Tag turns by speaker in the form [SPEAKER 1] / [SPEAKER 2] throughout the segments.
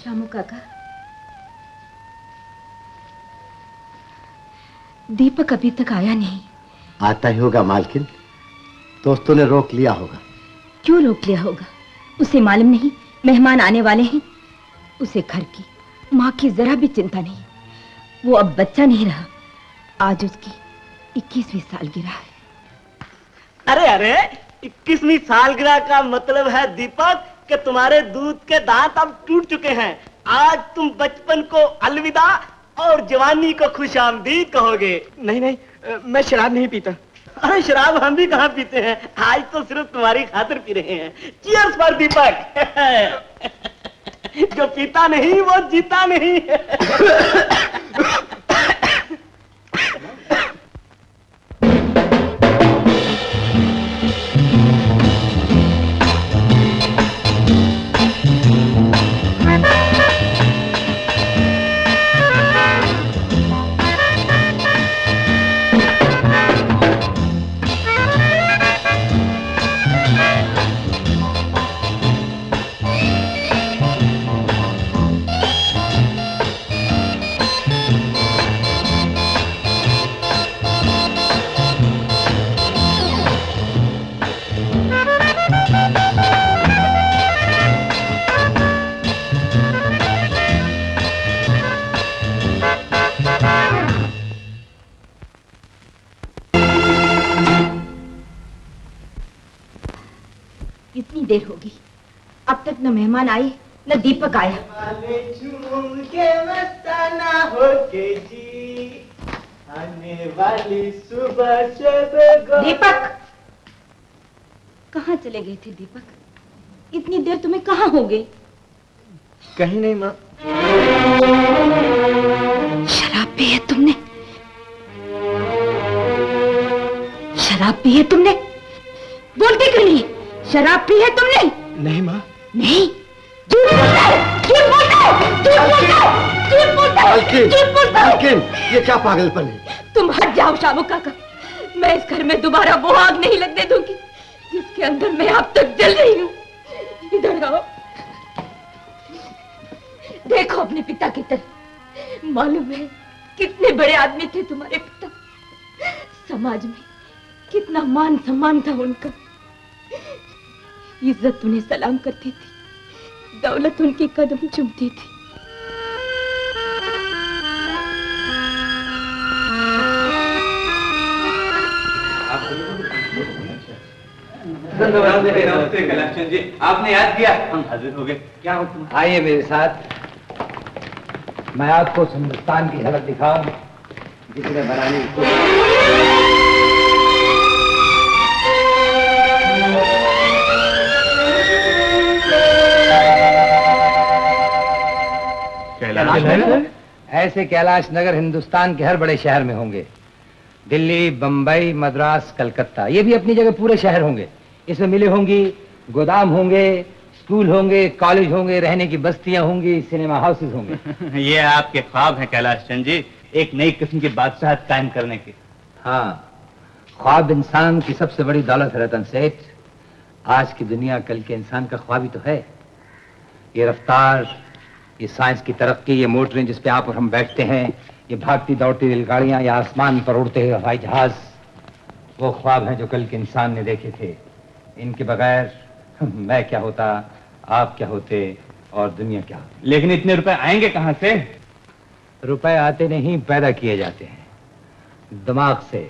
[SPEAKER 1] शामू काका, दीपक अभी तक आया नहीं।
[SPEAKER 2] आता ही होगा मालकिन, दोस्तों ने रोक लिया होगा।
[SPEAKER 1] क्यों रोक लिया होगा? उसे मालूम नहीं मेहमान आने वाले हैं? उसे घर की, माँ की जरा भी चिंता नहीं। वो अब बच्चा नहीं रहा। आज उसकी 21वीं सालगिरह है।
[SPEAKER 3] अरे अरे, 21वीं सालगिरह का मतलब है दीपक कि तुम्हारे दूध के दांत अब टूट चुके हैं। आज तुम बचपन को अलविदा और जवानी को खुशामदीद कहोगे।
[SPEAKER 4] नहीं नहीं, मैं शराब नहीं पीता।
[SPEAKER 3] अरे शराब हम भी कहाँ पीते हैं, आज तो सिर्फ तुम्हारी खातिर पी रहे हैं। चीयर्स फॉर दीपक। जो पीता नहीं वो जीता नहीं।
[SPEAKER 1] इतनी देर होगी, अब तक न मेहमान आए न दीपक आया।
[SPEAKER 3] आने वाली सुबह से
[SPEAKER 1] दीपक, कहाँ चले गए थे दीपक? इतनी देर तुम्हें कहाँ हो गई?
[SPEAKER 4] कहीं नहीं माँ।
[SPEAKER 1] शराब पी है तुमने? शराब पी है तुमने? बोलते क्यों नहीं? शराब पी है तुमने?
[SPEAKER 4] नहीं माँ।
[SPEAKER 1] नहीं, झूठ बोलता है, झूठ बोलता है, झूठ बोलता है, झूठ बोलता है, झूठ बोलता है।
[SPEAKER 2] मालकिन, ये क्या पागलपन है?
[SPEAKER 1] तुम हट जाओ शामू काका। मैं इस घर में दोबारा वो आग नहीं लगने दूंगी जिसके अंदर मैं अब तक जल रही हूँ। इधर आओ, देखो अपने पिता की तरफ। मालूम है कितने बड़े आदमी थे तुम्हारे पिता। समाज में कितना मान सम्मान था उनका। इज्जत उन्हें सलाम करती थी, दौलत उनके कदम चूमती थी।
[SPEAKER 5] नमस्ते कैलाश जी, आपने याद किया, हम हाजिर हो गए। क्या हुक्म?
[SPEAKER 6] आइए मेरे साथ, मैं आपको हिंदुस्तान की झलक दिखाऊं जिसने बनाने की ऐसे कैलाश नगर हिंदुस्तान के हर बड़े शहर में होंगे। दिल्ली, बंबई, मद्रास, कलकत्ता, ये भी अपनी जगह पूरे शहर होंगे। इसमें मिले होंगी, गोदाम होंगे, स्कूल होंगे, कॉलेज होंगे, रहने की बस्तियां होंगी, सिनेमा हाउसेज होंगे।
[SPEAKER 5] ये आपके ख्वाब हैं कैलाश चंद जी, एक नई किस्म की बादशाहत कायम करने की।
[SPEAKER 6] हाँ, ख्वाब इंसान की सबसे बड़ी दौलत है रतन सेठ। आज की दुनिया कल के इंसान का ख्वाब ही तो है। ये रफ्तार, ये साइंस की तरक्की, ये मोटरें जिस पे आप और हम बैठते हैं, ये भागती दौड़ती रेलगाड़ियां, या आसमान पर उड़ते हुए हवाई जहाज, वो ख्वाब हैं जो कल के इंसान ने देखे थे। इनके बगैर मैं क्या होता, आप क्या होते और दुनिया क्या होती।
[SPEAKER 5] लेकिन इतने रुपए आएंगे कहां से?
[SPEAKER 6] रुपए आते नहीं, पैदा किए जाते हैं। दिमाग से,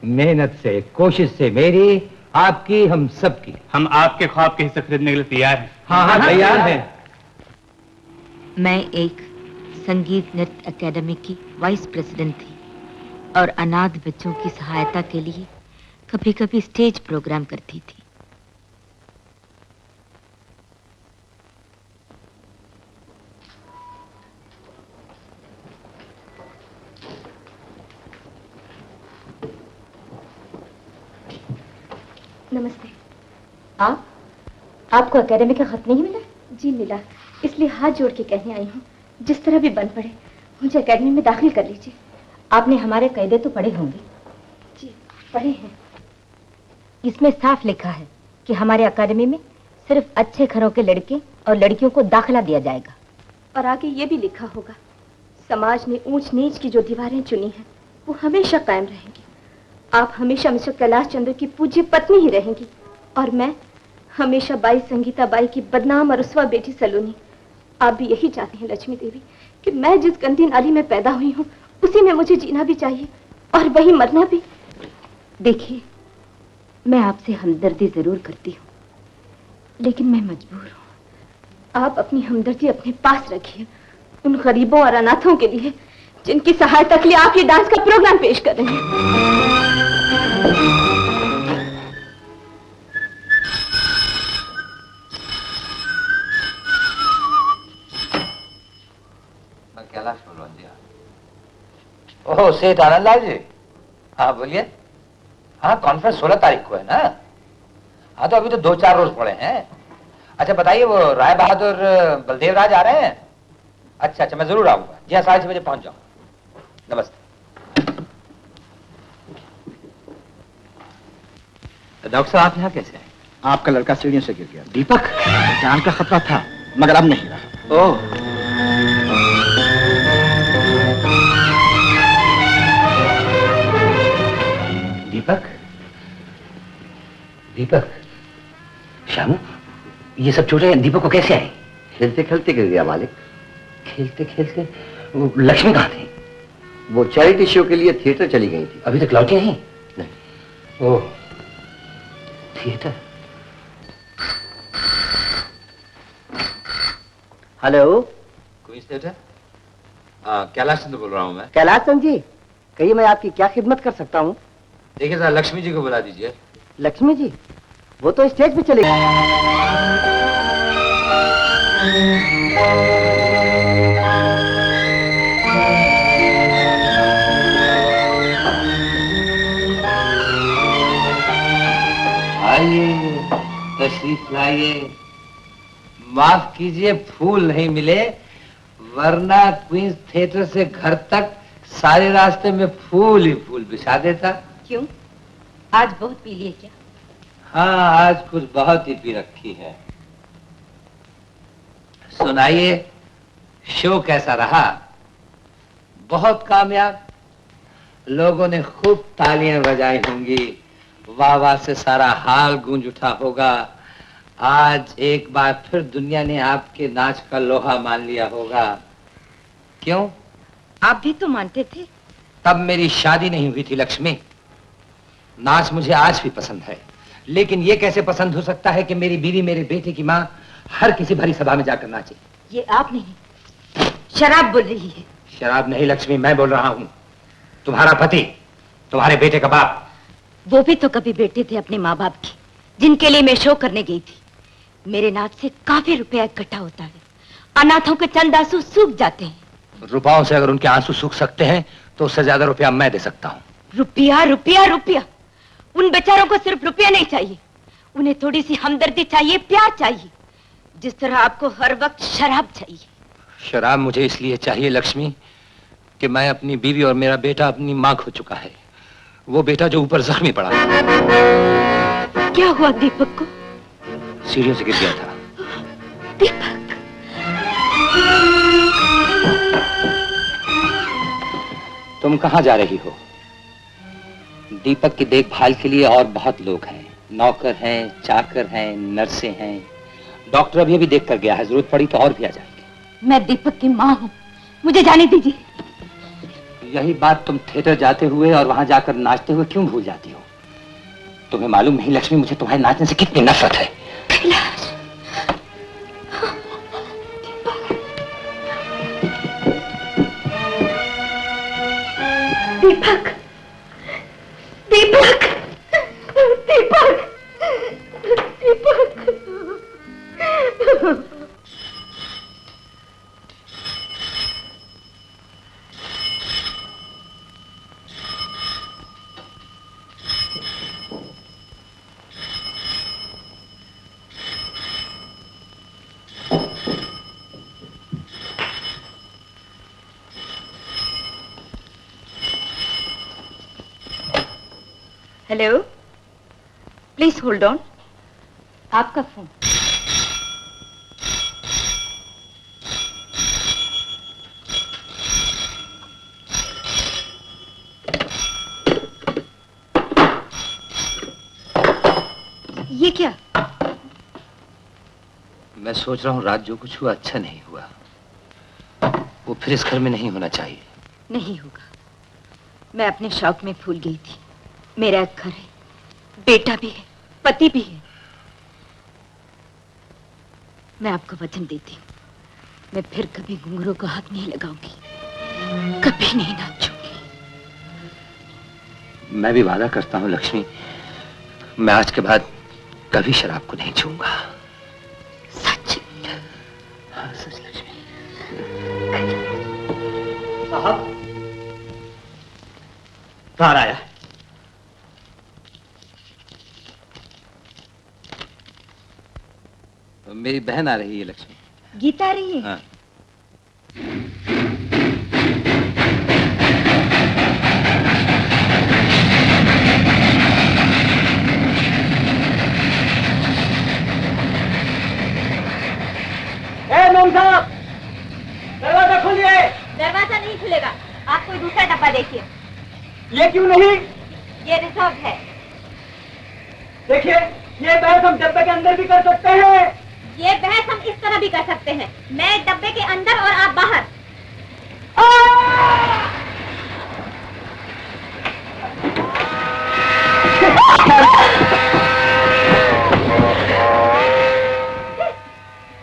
[SPEAKER 6] मेहनत से, कोशिश से, मेरी, आपकी, हम सबकी।
[SPEAKER 5] हम आपके ख्वाब के हिस्से खरीदने के लिए तैयार हैं।
[SPEAKER 6] हाँ हाँ, तैयार हैं।
[SPEAKER 1] मैं एक संगीत नृत्य एकेडमी की वाइस प्रेसिडेंट थी और अनाथ बच्चों की सहायता के लिए कभी कभी स्टेज प्रोग्राम करती थी।
[SPEAKER 7] नमस्ते। आपको एकेडमी का खत नहीं मिला? जी मिला, इसलिए हाथ जोड़ के कहने आई हूँ, जिस तरह भी बन पड़े मुझे एकेडमी में दाखिल कर लीजिए।
[SPEAKER 1] आपने हमारे कायदे तो पढ़े होंगे?
[SPEAKER 7] जी पढ़े हैं।
[SPEAKER 1] इसमें साफ लिखा है कि हमारे अकादमी में सिर्फ अच्छे घरों के लड़के और लड़कियों को दाखिला दिया जाएगा।
[SPEAKER 7] और आगे ये भी लिखा होगा, समाज ने ऊंच नीच की जो दीवारें चुनी हैं वो हमेशा कायम रहेंगी। आप हमेशा मिस्टर कैलाश चंद्र की पूज्य पत्नी ही रहेंगी और मैं हमेशा बाई संगीता बाई की बदनाम और रुस्वा बेटी सलोनी। आप भी यही चाहती हैं लक्ष्मी देवी कि मैं जिस गंदी नाली में पैदा हुई हूँ उसी में मुझे जीना भी चाहिए और वही मरना भी।
[SPEAKER 1] देखिए, मैं आपसे हमदर्दी जरूर करती हूँ, लेकिन मैं मजबूर हूँ।
[SPEAKER 7] आप अपनी हमदर्दी अपने पास रखिए उन गरीबों और अनाथों के लिए जिनकी सहायता के लिए आप ये डांस का प्रोग्राम पेश कर रहे हैं।
[SPEAKER 6] मैं कैलाश बोल रहा हूँ। ओह, सेठ आनंदलाल जी, हाँ बोलिए। हाँ, कॉन्फ्रेंस 16 तारीख को है ना? हाँ, तो अभी तो 2-4 रोज पड़े हैं। अच्छा बताइए, वो राय बहादुर बलदेव राज आ रहे हैं? अच्छा अच्छा, मैं जरूर आऊंगा। जी हाँ, 6:30 बजे पहुंच जाऊंगा। नमस्ते। डॉक्टर साहब, आप यहाँ कैसे हैं?
[SPEAKER 4] आपका लड़का सीढ़ियों से गिर गया।
[SPEAKER 6] दीपक?
[SPEAKER 4] जान का खतरा था, मगर अब नहीं रहा।
[SPEAKER 6] ओह, दीपक? दीपक? श्यामू, ये सब चोटें दीपक को कैसे आई?
[SPEAKER 2] खेलते खेलते गिर गया मालिक।
[SPEAKER 6] खेलते खेलते? वो लक्ष्मी कहाँ थी?
[SPEAKER 2] वो चैरिटी शो के लिए थिएटर चली गई थी।
[SPEAKER 6] अभी तक लौटी नहीं?
[SPEAKER 2] नहीं।
[SPEAKER 6] Oh, theatre.
[SPEAKER 2] Hello,
[SPEAKER 6] Queens theatre? Kailash Chandra बोल रहा हूँ मैं।
[SPEAKER 3] कैलाश चंद्र जी, कहिए मैं आपकी क्या खिदमत कर सकता हूँ?
[SPEAKER 6] देखिए सर, लक्ष्मी जी को बुला दीजिए।
[SPEAKER 3] लक्ष्मी जी? वो तो स्टेज पे चले गए।
[SPEAKER 6] आइए, तशरीफ लाइए। माफ कीजिए, फूल नहीं मिले, वरना क्वींस थिएटर से घर तक सारे रास्ते में फूल ही फूल बिछा देता।
[SPEAKER 1] क्यों, आज बहुत पी लिए क्या?
[SPEAKER 6] हाँ, आज कुछ बहुत ही पी रखी है। सुनाइए, शो कैसा रहा? बहुत कामयाब? लोगों ने खूब तालियां बजाई होंगी, वाह वाह से सारा हाल गूंज उठा होगा। आज एक बार फिर दुनिया ने आपके नाच का लोहा मान लिया होगा। क्यों?
[SPEAKER 1] आप भी तो मानते थे।
[SPEAKER 6] तब मेरी शादी नहीं हुई थी लक्ष्मी। नाच मुझे आज भी पसंद है, लेकिन ये कैसे पसंद हो सकता है कि मेरी बीवी, मेरे बेटे की माँ हर किसी भरी सभा में जाकर नाचे?
[SPEAKER 1] ये आप नहीं, शराब बोल रही है।
[SPEAKER 6] शराब नहीं लक्ष्मी, मैं बोल रहा हूँ। तुम्हारा पति, तुम्हारे बेटे का बाप।
[SPEAKER 1] वो भी तो कभी बेटे थे अपने माँ बाप के, जिनके लिए मैं शो करने गई थी। मेरे नाच से काफी रुपया इकट्ठा होता है, अनाथों के चंद आंसू सूख जाते हैं।
[SPEAKER 6] रुपयों से अगर उनके आंसू सूख सकते हैं तो उससे ज्यादा रुपया मैं दे सकता हूँ।
[SPEAKER 1] रुपया रुपया रुपया? उन बेचारों को सिर्फ रुपया नहीं चाहिए, उन्हें थोड़ी सी हमदर्दी चाहिए, प्यार चाहिए, जिस तरह आपको हर वक्त शराब चाहिए।
[SPEAKER 6] शराब मुझे इसलिए चाहिए लक्ष्मी कि मैं अपनी बीवी और मेरा बेटा अपनी माँ खो चुका है। वो बेटा जो ऊपर जख्मी पड़ा।
[SPEAKER 1] क्या हुआ दीपक को?
[SPEAKER 6] सीढ़ियों से गिर गया था।
[SPEAKER 1] दीपक?
[SPEAKER 6] तुम कहाँ जा रही हो? दीपक की देखभाल के लिए और बहुत लोग हैं, नौकर हैं, चाकर हैं, नर्सें हैं, डॉक्टर अभी देख कर गया है, जरूरत पड़ी तो और भी आ जाएंगे।
[SPEAKER 1] मैं दीपक की माँ हूँ, मुझे जाने दीजिए।
[SPEAKER 6] यही बात तुम थिएटर जाते हुए और वहां जाकर नाचते हुए क्यों भूल जाती हो? तुम्हें मालूम नहीं लक्ष्मी, मुझे तुम्हारे नाचने से कितनी नफरत है।
[SPEAKER 7] Deepak, Deepak, Deepak, Deepak.
[SPEAKER 1] Hello, please hold on. आपका फोन। ये क्या?
[SPEAKER 6] मैं सोच रहा हूँ रात जो कुछ हुआ अच्छा नहीं हुआ। वो फिर इस घर में नहीं होना चाहिए।
[SPEAKER 1] नहीं होगा। मैं अपने शौक में भूल गई थी। मेरा एक घर है, बेटा भी है, पति भी है। मैं आपको वचन देती हूँ, मैं फिर कभी घुंघरू को हाथ नहीं लगाऊंगी, कभी नहीं नाचूंगी।
[SPEAKER 6] मैं भी वादा करता हूँ लक्ष्मी, मैं आज के बाद कभी शराब को नहीं छूंगा।
[SPEAKER 1] सच?
[SPEAKER 6] हाँ सच लक्ष्मी।
[SPEAKER 3] साहब बाहर आया।
[SPEAKER 6] मेरी बहन आ रही है लक्ष्मी।
[SPEAKER 1] गीता आ रही है?
[SPEAKER 6] हाँ।
[SPEAKER 3] मैम साहब, दरवाजा खोलिए।
[SPEAKER 1] दरवाजा नहीं खुलेगा, आप कोई दूसरा डब्बा देखिए।
[SPEAKER 3] ये क्यों नहीं?
[SPEAKER 1] ये रिजर्व है।
[SPEAKER 3] देखिए, ये बहस हम डब्बे के अंदर भी कर सकते हैं।
[SPEAKER 1] ये बहस हम इस तरह भी कर सकते हैं, मैं डब्बे के अंदर और आप बाहर।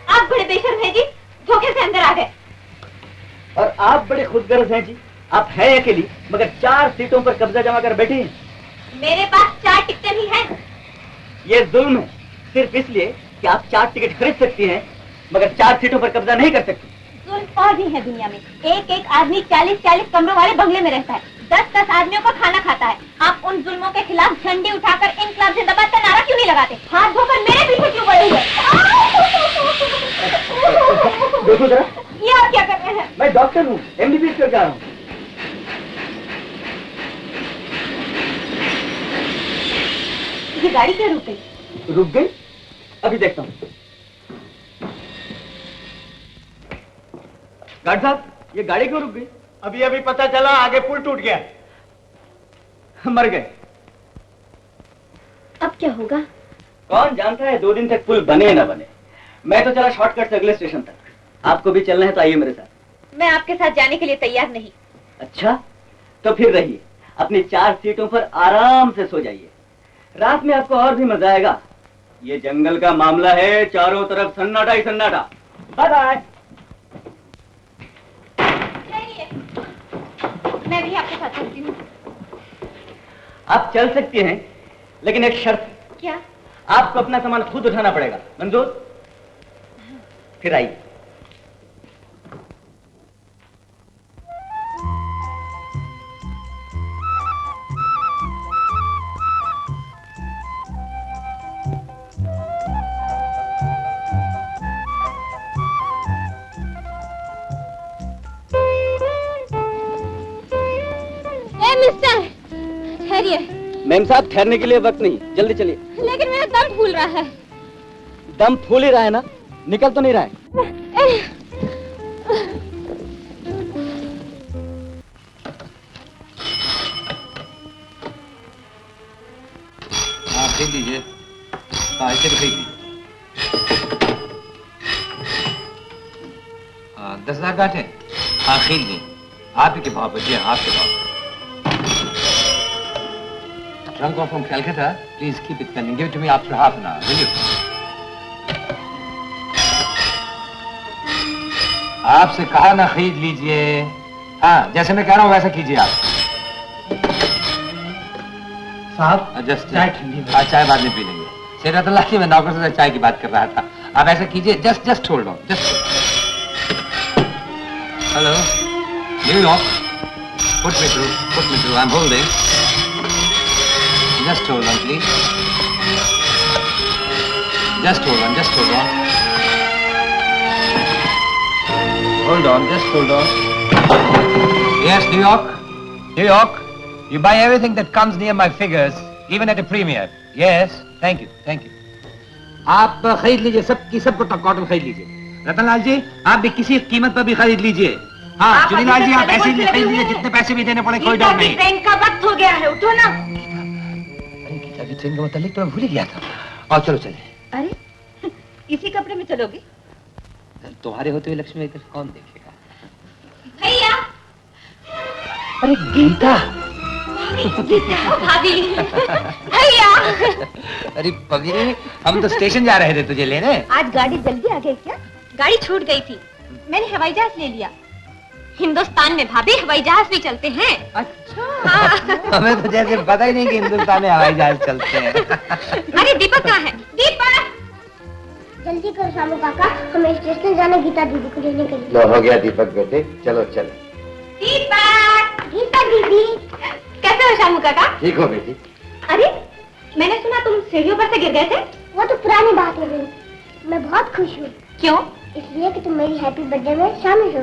[SPEAKER 1] आप बड़े बेशर्म हैं जी, धोखे से अंदर आ गए।
[SPEAKER 3] और आप बड़े खुदगर्ज हैं जी। आप हैं अकेली, मगर 4 सीटों पर कब्जा जमा कर बैठी हैं।
[SPEAKER 1] मेरे पास 4 टिकटें भी हैं।
[SPEAKER 3] ये जुल्म है, सिर्फ इसलिए कि आप 4 टिकट खरीद सकती हैं, मगर 4 सीटों पर कब्जा नहीं कर सकती।
[SPEAKER 1] जुल्म और भी है दुनिया में। एक आदमी 40-40 कमरों वाले बंगले में रहता है, 10-10 आदमियों का खाना खाता है। आप उन जुल्मों के खिलाफ झंडे उठाकर इनकलाब जिंदाबाद का नारा क्यों नहीं लगाते? हाथ धोकर मेरे पीछे क्यों पड़े हुए?
[SPEAKER 3] देखो जरा,
[SPEAKER 1] ये आप क्या कर रहे हैं?
[SPEAKER 3] मैं डॉक्टर हूँ, MBBS करके आ रहा हूँ।
[SPEAKER 1] ये गाड़ी क्या रुक गई?
[SPEAKER 3] रुक गई? अभी देखता हूँ। गार्ड साहब, ये गाड़ी क्यों रुक गई?
[SPEAKER 4] अभी अभी पता चला, आगे पुल टूट गया।
[SPEAKER 3] मर गए।
[SPEAKER 7] अब क्या होगा?
[SPEAKER 3] कौन जानता है 2 दिन तक पुल बने या ना बने। मैं तो चला शॉर्टकट से अगले स्टेशन तक। आपको भी चलना है तो आइए मेरे साथ।
[SPEAKER 1] मैं आपके साथ जाने के लिए तैयार नहीं।
[SPEAKER 3] अच्छा, तो फिर रहिए, अपनी 4 सीटों पर आराम से सो जाइए। रात में आपको और भी मजा आएगा। ये जंगल का मामला है, चारों तरफ सन्नाटा ही सन्नाटा। Bye bye.
[SPEAKER 1] मैं भी आपके साथ चलती हूँ।
[SPEAKER 3] आप चल सकती हैं, लेकिन एक शर्त।
[SPEAKER 1] क्या?
[SPEAKER 3] आपको अपना सामान खुद उठाना पड़ेगा। मंजूर? फिर आइए।
[SPEAKER 1] मिस्टर, ठहरिए।
[SPEAKER 3] मैम साहब, ठहरने के लिए वक्त नहीं, जल्दी चलिए।
[SPEAKER 1] लेकिन मेरा दम फूल रहा है।
[SPEAKER 3] दम फूल ही रहा है ना, निकल तो नहीं रहा है।
[SPEAKER 6] हाँ खरीद लीजिए। हाँ इसे भी खरीद लीजिए। 10,000 गांठें। हाँ खरीद ली। आप ही के भाव पर जी, आपके भाव। Trunk off from Calcutta. Please keep it pending. Give it to me after half an hour, will you? आपसे कहा ना खरीद लीजिए। हाँ जैसे मैं कह रहा हूँ वैसा कीजिए आप।
[SPEAKER 3] साहब,
[SPEAKER 6] जस्ट
[SPEAKER 3] चाय ठंडी।
[SPEAKER 6] हाँ चाय बाद में पी लेंगे। सेहतुल्लाह की मैं नौकर से चाय की बात कर रहा था। आप ऐसा कीजिए, just hold on, just. Hello, New York. Put me through. I'm holding. Just hold on, please. Just hold on. Hold on, just hold on. Yes, New York. You buy everything that comes near my figures, even at a premiere. Yes, thank you. आप खरीद लीजिए, सब cotton खरीद लीजिए। रतनलाल जी, आप भी किसी कीमत पर भी खरीद लीजिए। हाँ चुनीलाल जी, आप ऐसे ही खरीद लीजिए, जितने पैसे भी देने पड़े, कोई डर नहीं।
[SPEAKER 1] ट्रेन का वक्त हो गया है, उठो ना।
[SPEAKER 6] अरे गीता की ट्रेन का मतलब तो मैं भूल ही गया था। और चलो चले।
[SPEAKER 1] अरे इसी कपड़े में चलोगे?
[SPEAKER 6] तुम्हारे होते हुए लक्ष्मी इधर कौन देखेगा?
[SPEAKER 1] भैया।
[SPEAKER 6] अरे गीता।
[SPEAKER 1] भाभी। भैया।
[SPEAKER 6] अरे पगली, हम तो स्टेशन जा रहे थे तुझे लेने।
[SPEAKER 1] आज गाड़ी जल्दी आ गई क्या? गाड़ी छूट गई थी, मैंने हवाई जहाज ले लिया। हिंदुस्तान में भाभी हवाई जहाज भी चलते हैं।
[SPEAKER 6] अच्छा। हमें तो जैसे पता ही नहीं कि हिंदुस्तान में हवाई जहाज चलते हैं।
[SPEAKER 1] अरे दीपक कहाँ है? दीपक
[SPEAKER 8] जल्दी करो शामू काका, हमें स्टेशन जाना गीता दीदी को लेने के लिए।
[SPEAKER 2] लो हो गया दीपक बेटे, चलो चलो।
[SPEAKER 1] दीपक।
[SPEAKER 8] गीता दीदी
[SPEAKER 1] कैसे हो शामू काका?
[SPEAKER 2] ठीक हो बेटी?
[SPEAKER 1] अरे मैंने सुना तुम सीढ़ियों पर से गिर गए थे।
[SPEAKER 8] वो तो पुरानी बात है बहन, मैं बहुत खुश हूँ।
[SPEAKER 1] क्यों?
[SPEAKER 8] इसलिए कि तुम मेरी हैप्पी बर्थडे में शामिल हो।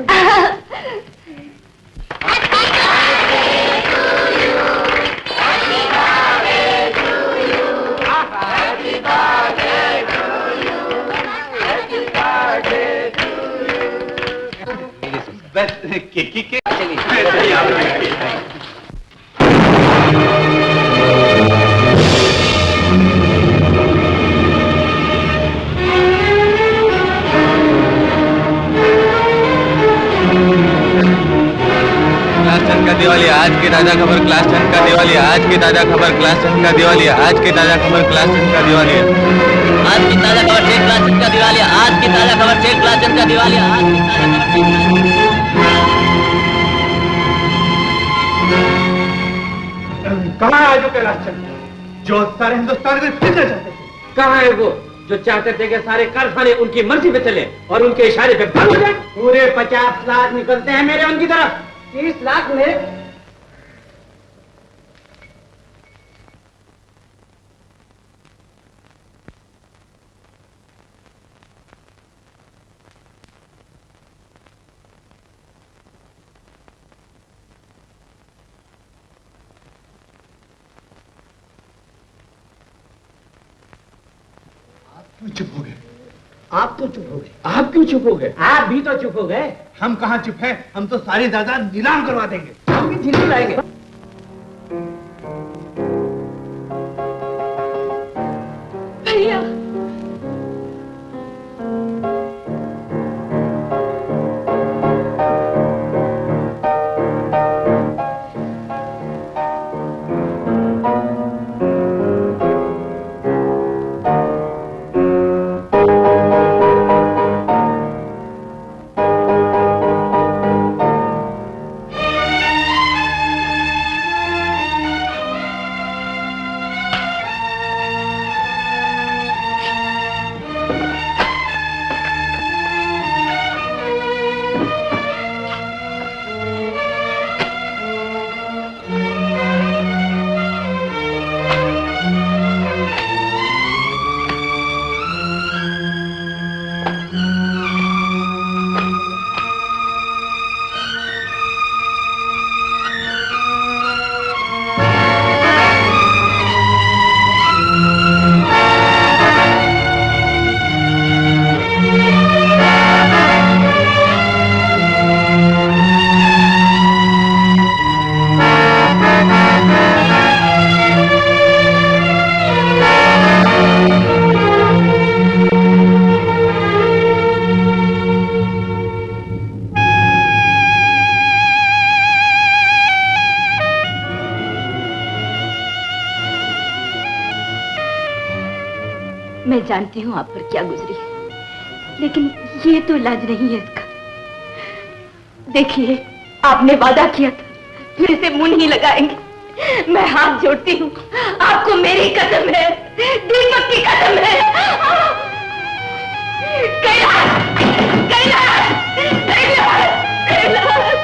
[SPEAKER 5] बस के दिवाली आज की ताजा खबर क्लास 10 का दिवाली आज की ताजा खबर क्लास 10 का दिवाली आज की ताजा खबर क्लास 10 का दिवाली आज की ताजा खबर शेख क्लास 10 का दिवाली आज की ताजा खबर शेख क्लास 10 का दिवाली आज की ताजा खबर
[SPEAKER 4] कहाँ है जो कैलाश चंद जो सारे हिंदुस्तान में फिरना चाहते थे?
[SPEAKER 9] कहाँ है वो जो चाहते थे कि सारे कारखाने उनकी मर्जी पे चले और उनके इशारे पे बंद हो जाए?
[SPEAKER 4] पूरे 50 लाख निकलते हैं मेरे उनकी तरफ।
[SPEAKER 9] 30 लाख में
[SPEAKER 4] चुप हो गए? आप तो चुप हो गए।
[SPEAKER 9] आप क्यों चुप हो गए? आप भी तो चुप हो गए।
[SPEAKER 4] हम कहाँ चुप हैं? हम तो सारी जायदाद नीलाम करवा देंगे।
[SPEAKER 9] हम भी झिल्ली लाएंगे।
[SPEAKER 1] भैया मैं जानती हूँ आप पर क्या गुजरी है, लेकिन ये तो इलाज नहीं है इसका। देखिए, आपने वादा किया था, फिर इसे मुंह नहीं लगाएंगे। मैं हाथ जोड़ती हूँ, आपको मेरी कसम है, दीपक की कसम है। कैलाश, कैलाश, कैलाश, कैलाश।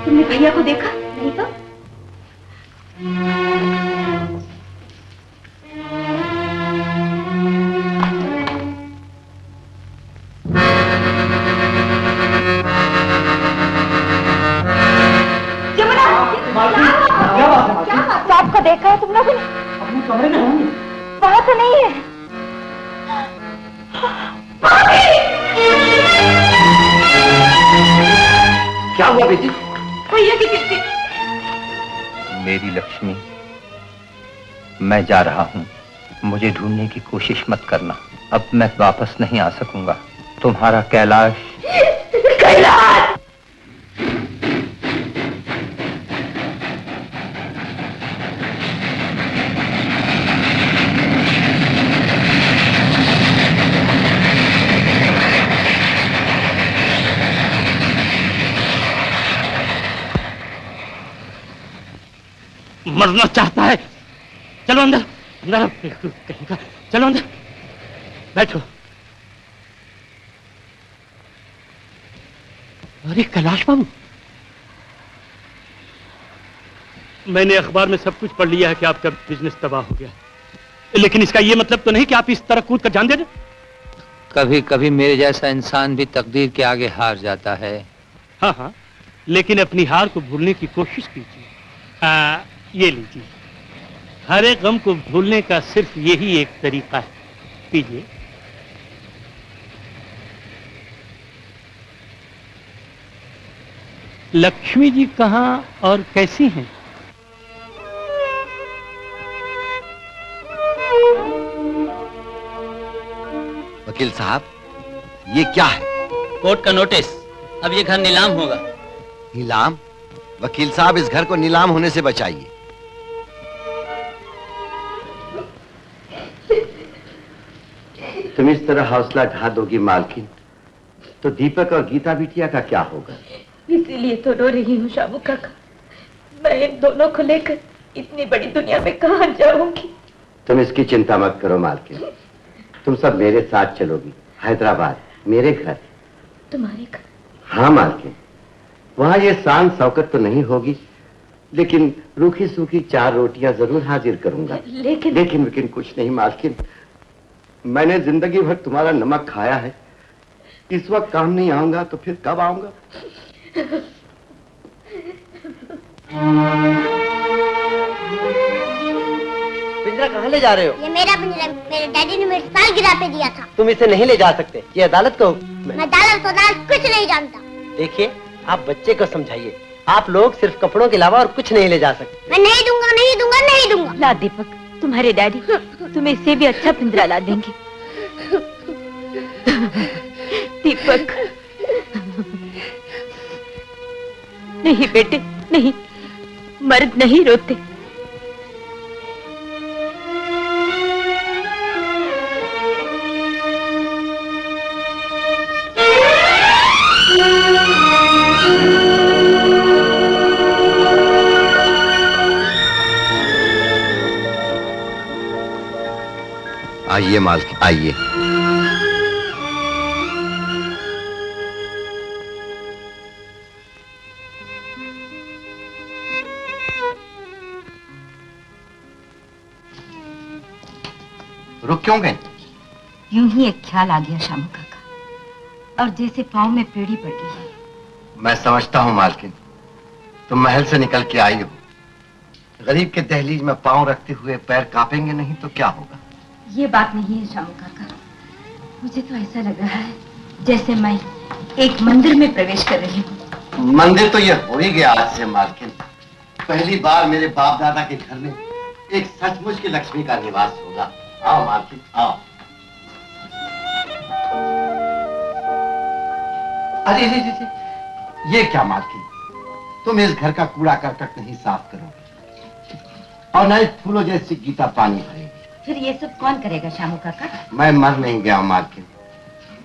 [SPEAKER 1] तुमने भैया को देखा? नहीं तो।
[SPEAKER 3] क्या बात है?
[SPEAKER 1] साहब को देखा है तुम लोगों ने?
[SPEAKER 3] अपने कमरे में होंगे।
[SPEAKER 1] वहां तो नहीं है।
[SPEAKER 2] क्या हुआ बेटी?
[SPEAKER 1] भैया की कितनी?
[SPEAKER 6] मेरी लक्ष्मी, मैं जा रहा हूँ। मुझे ढूंढने की कोशिश मत करना। अब मैं वापस नहीं आ सकूंगा। तुम्हारा कैलाश।
[SPEAKER 1] कैलाश!
[SPEAKER 3] मरना चाहता है। चलो अंदर, अंदर कहेगा। चलो अंदर बैठो। अरे कैलाश बाबू, मैंने अखबार में सब कुछ पढ़ लिया है कि आपका बिजनेस तबाह हो गया, लेकिन इसका यह मतलब तो नहीं कि आप इस तरह कूद कर जान दे दें।
[SPEAKER 6] कभी कभी मेरे जैसा इंसान भी तकदीर के आगे हार जाता है।
[SPEAKER 3] हाँ हाँ, लेकिन अपनी हार को भूलने की कोशिश कीजिए। ये लीजिए, हर एक गम को भूलने का सिर्फ यही एक तरीका है। पीजिए। लक्ष्मी जी कहाँ और कैसी हैं?
[SPEAKER 2] वकील साहब, ये क्या है?
[SPEAKER 5] कोर्ट का नोटिस। अब ये घर नीलाम होगा।
[SPEAKER 2] नीलाम? वकील साहब, इस घर को नीलाम होने से बचाइए। तुम इस तरह हौसला ढा दोगी मालकिन, तो दीपक और गीता बिटिया का क्या होगा?
[SPEAKER 1] इसीलिए तो रो रही हूँ शामू काका। मैं इन दोनों को लेकर इतनी बड़ी दुनिया में कहाँ जाऊंगी?
[SPEAKER 2] तुम इसकी चिंता मत करो मालकिन, तुम सब मेरे साथ चलोगी हैदराबाद, मेरे घर।
[SPEAKER 1] तुम्हारे घर?
[SPEAKER 2] हाँ मालकिन, वहां ये शान शौकत तो नहीं होगी, लेकिन रूखी सूखी 4 रोटियां जरूर हाजिर करूंगा। लेकिन कुछ नहीं मालकिन, मैंने जिंदगी भर तुम्हारा नमक खाया है। इस वक्त काम नहीं आऊंगा तो फिर कब आऊंगा?
[SPEAKER 10] पिंजरा कहाँ ले जा रहे हो?
[SPEAKER 8] ये मेरा पिंजरा मेरे डैडी ने मेरे सालगिरह पे दिया था।
[SPEAKER 10] तुम इसे नहीं ले जा सकते, ये अदालत का हुक्म है।
[SPEAKER 8] मैं अदालत कुछ नहीं जानता।
[SPEAKER 10] देखिए, आप बच्चे को समझाइए। आप लोग सिर्फ कपड़ों के अलावा और कुछ नहीं ले जा सकते।
[SPEAKER 8] मैं नहीं दूंगा, नहीं दूंगा, नहीं दूंगा।
[SPEAKER 1] ला दीपक, तुम्हारे डैडी तुम्हें इससे भी अच्छा पिंजरा ला देंगे। दीपक, नहीं बेटे नहीं, मर्द नहीं रोते।
[SPEAKER 2] आइए मालकिन, आइए। रुक क्यों गए?
[SPEAKER 1] यूं ही एक ख्याल आ गया शामू काका, और जैसे पाँव में पेड़ी पड़ गई।
[SPEAKER 2] मैं समझता हूँ मालकिन, तुम महल से निकल के आई हो। गरीब के दहलीज में पाँव रखते हुए पैर कांपेंगे नहीं तो क्या होगा?
[SPEAKER 1] ये बात नहीं है शामू काका, मुझे तो ऐसा लग रहा है जैसे मैं एक मंदिर में प्रवेश कर रही हूँ।
[SPEAKER 2] मंदिर तो ये हो ही गया आज से मालकिन। पहली बार मेरे बाप दादा के घर में एक सचमुच की लक्ष्मी का निवास होगा। आओ मालकिन, आओ। अरे ये क्या मालकिन, तुम इस घर का कूड़ा करकट नहीं साफ करोगे और न फूलों जैसी गीता पानी भरेगी।
[SPEAKER 1] फिर ये सब कौन करेगा शामू काका?
[SPEAKER 2] मैं मर नहीं गया हूँ मालकिन,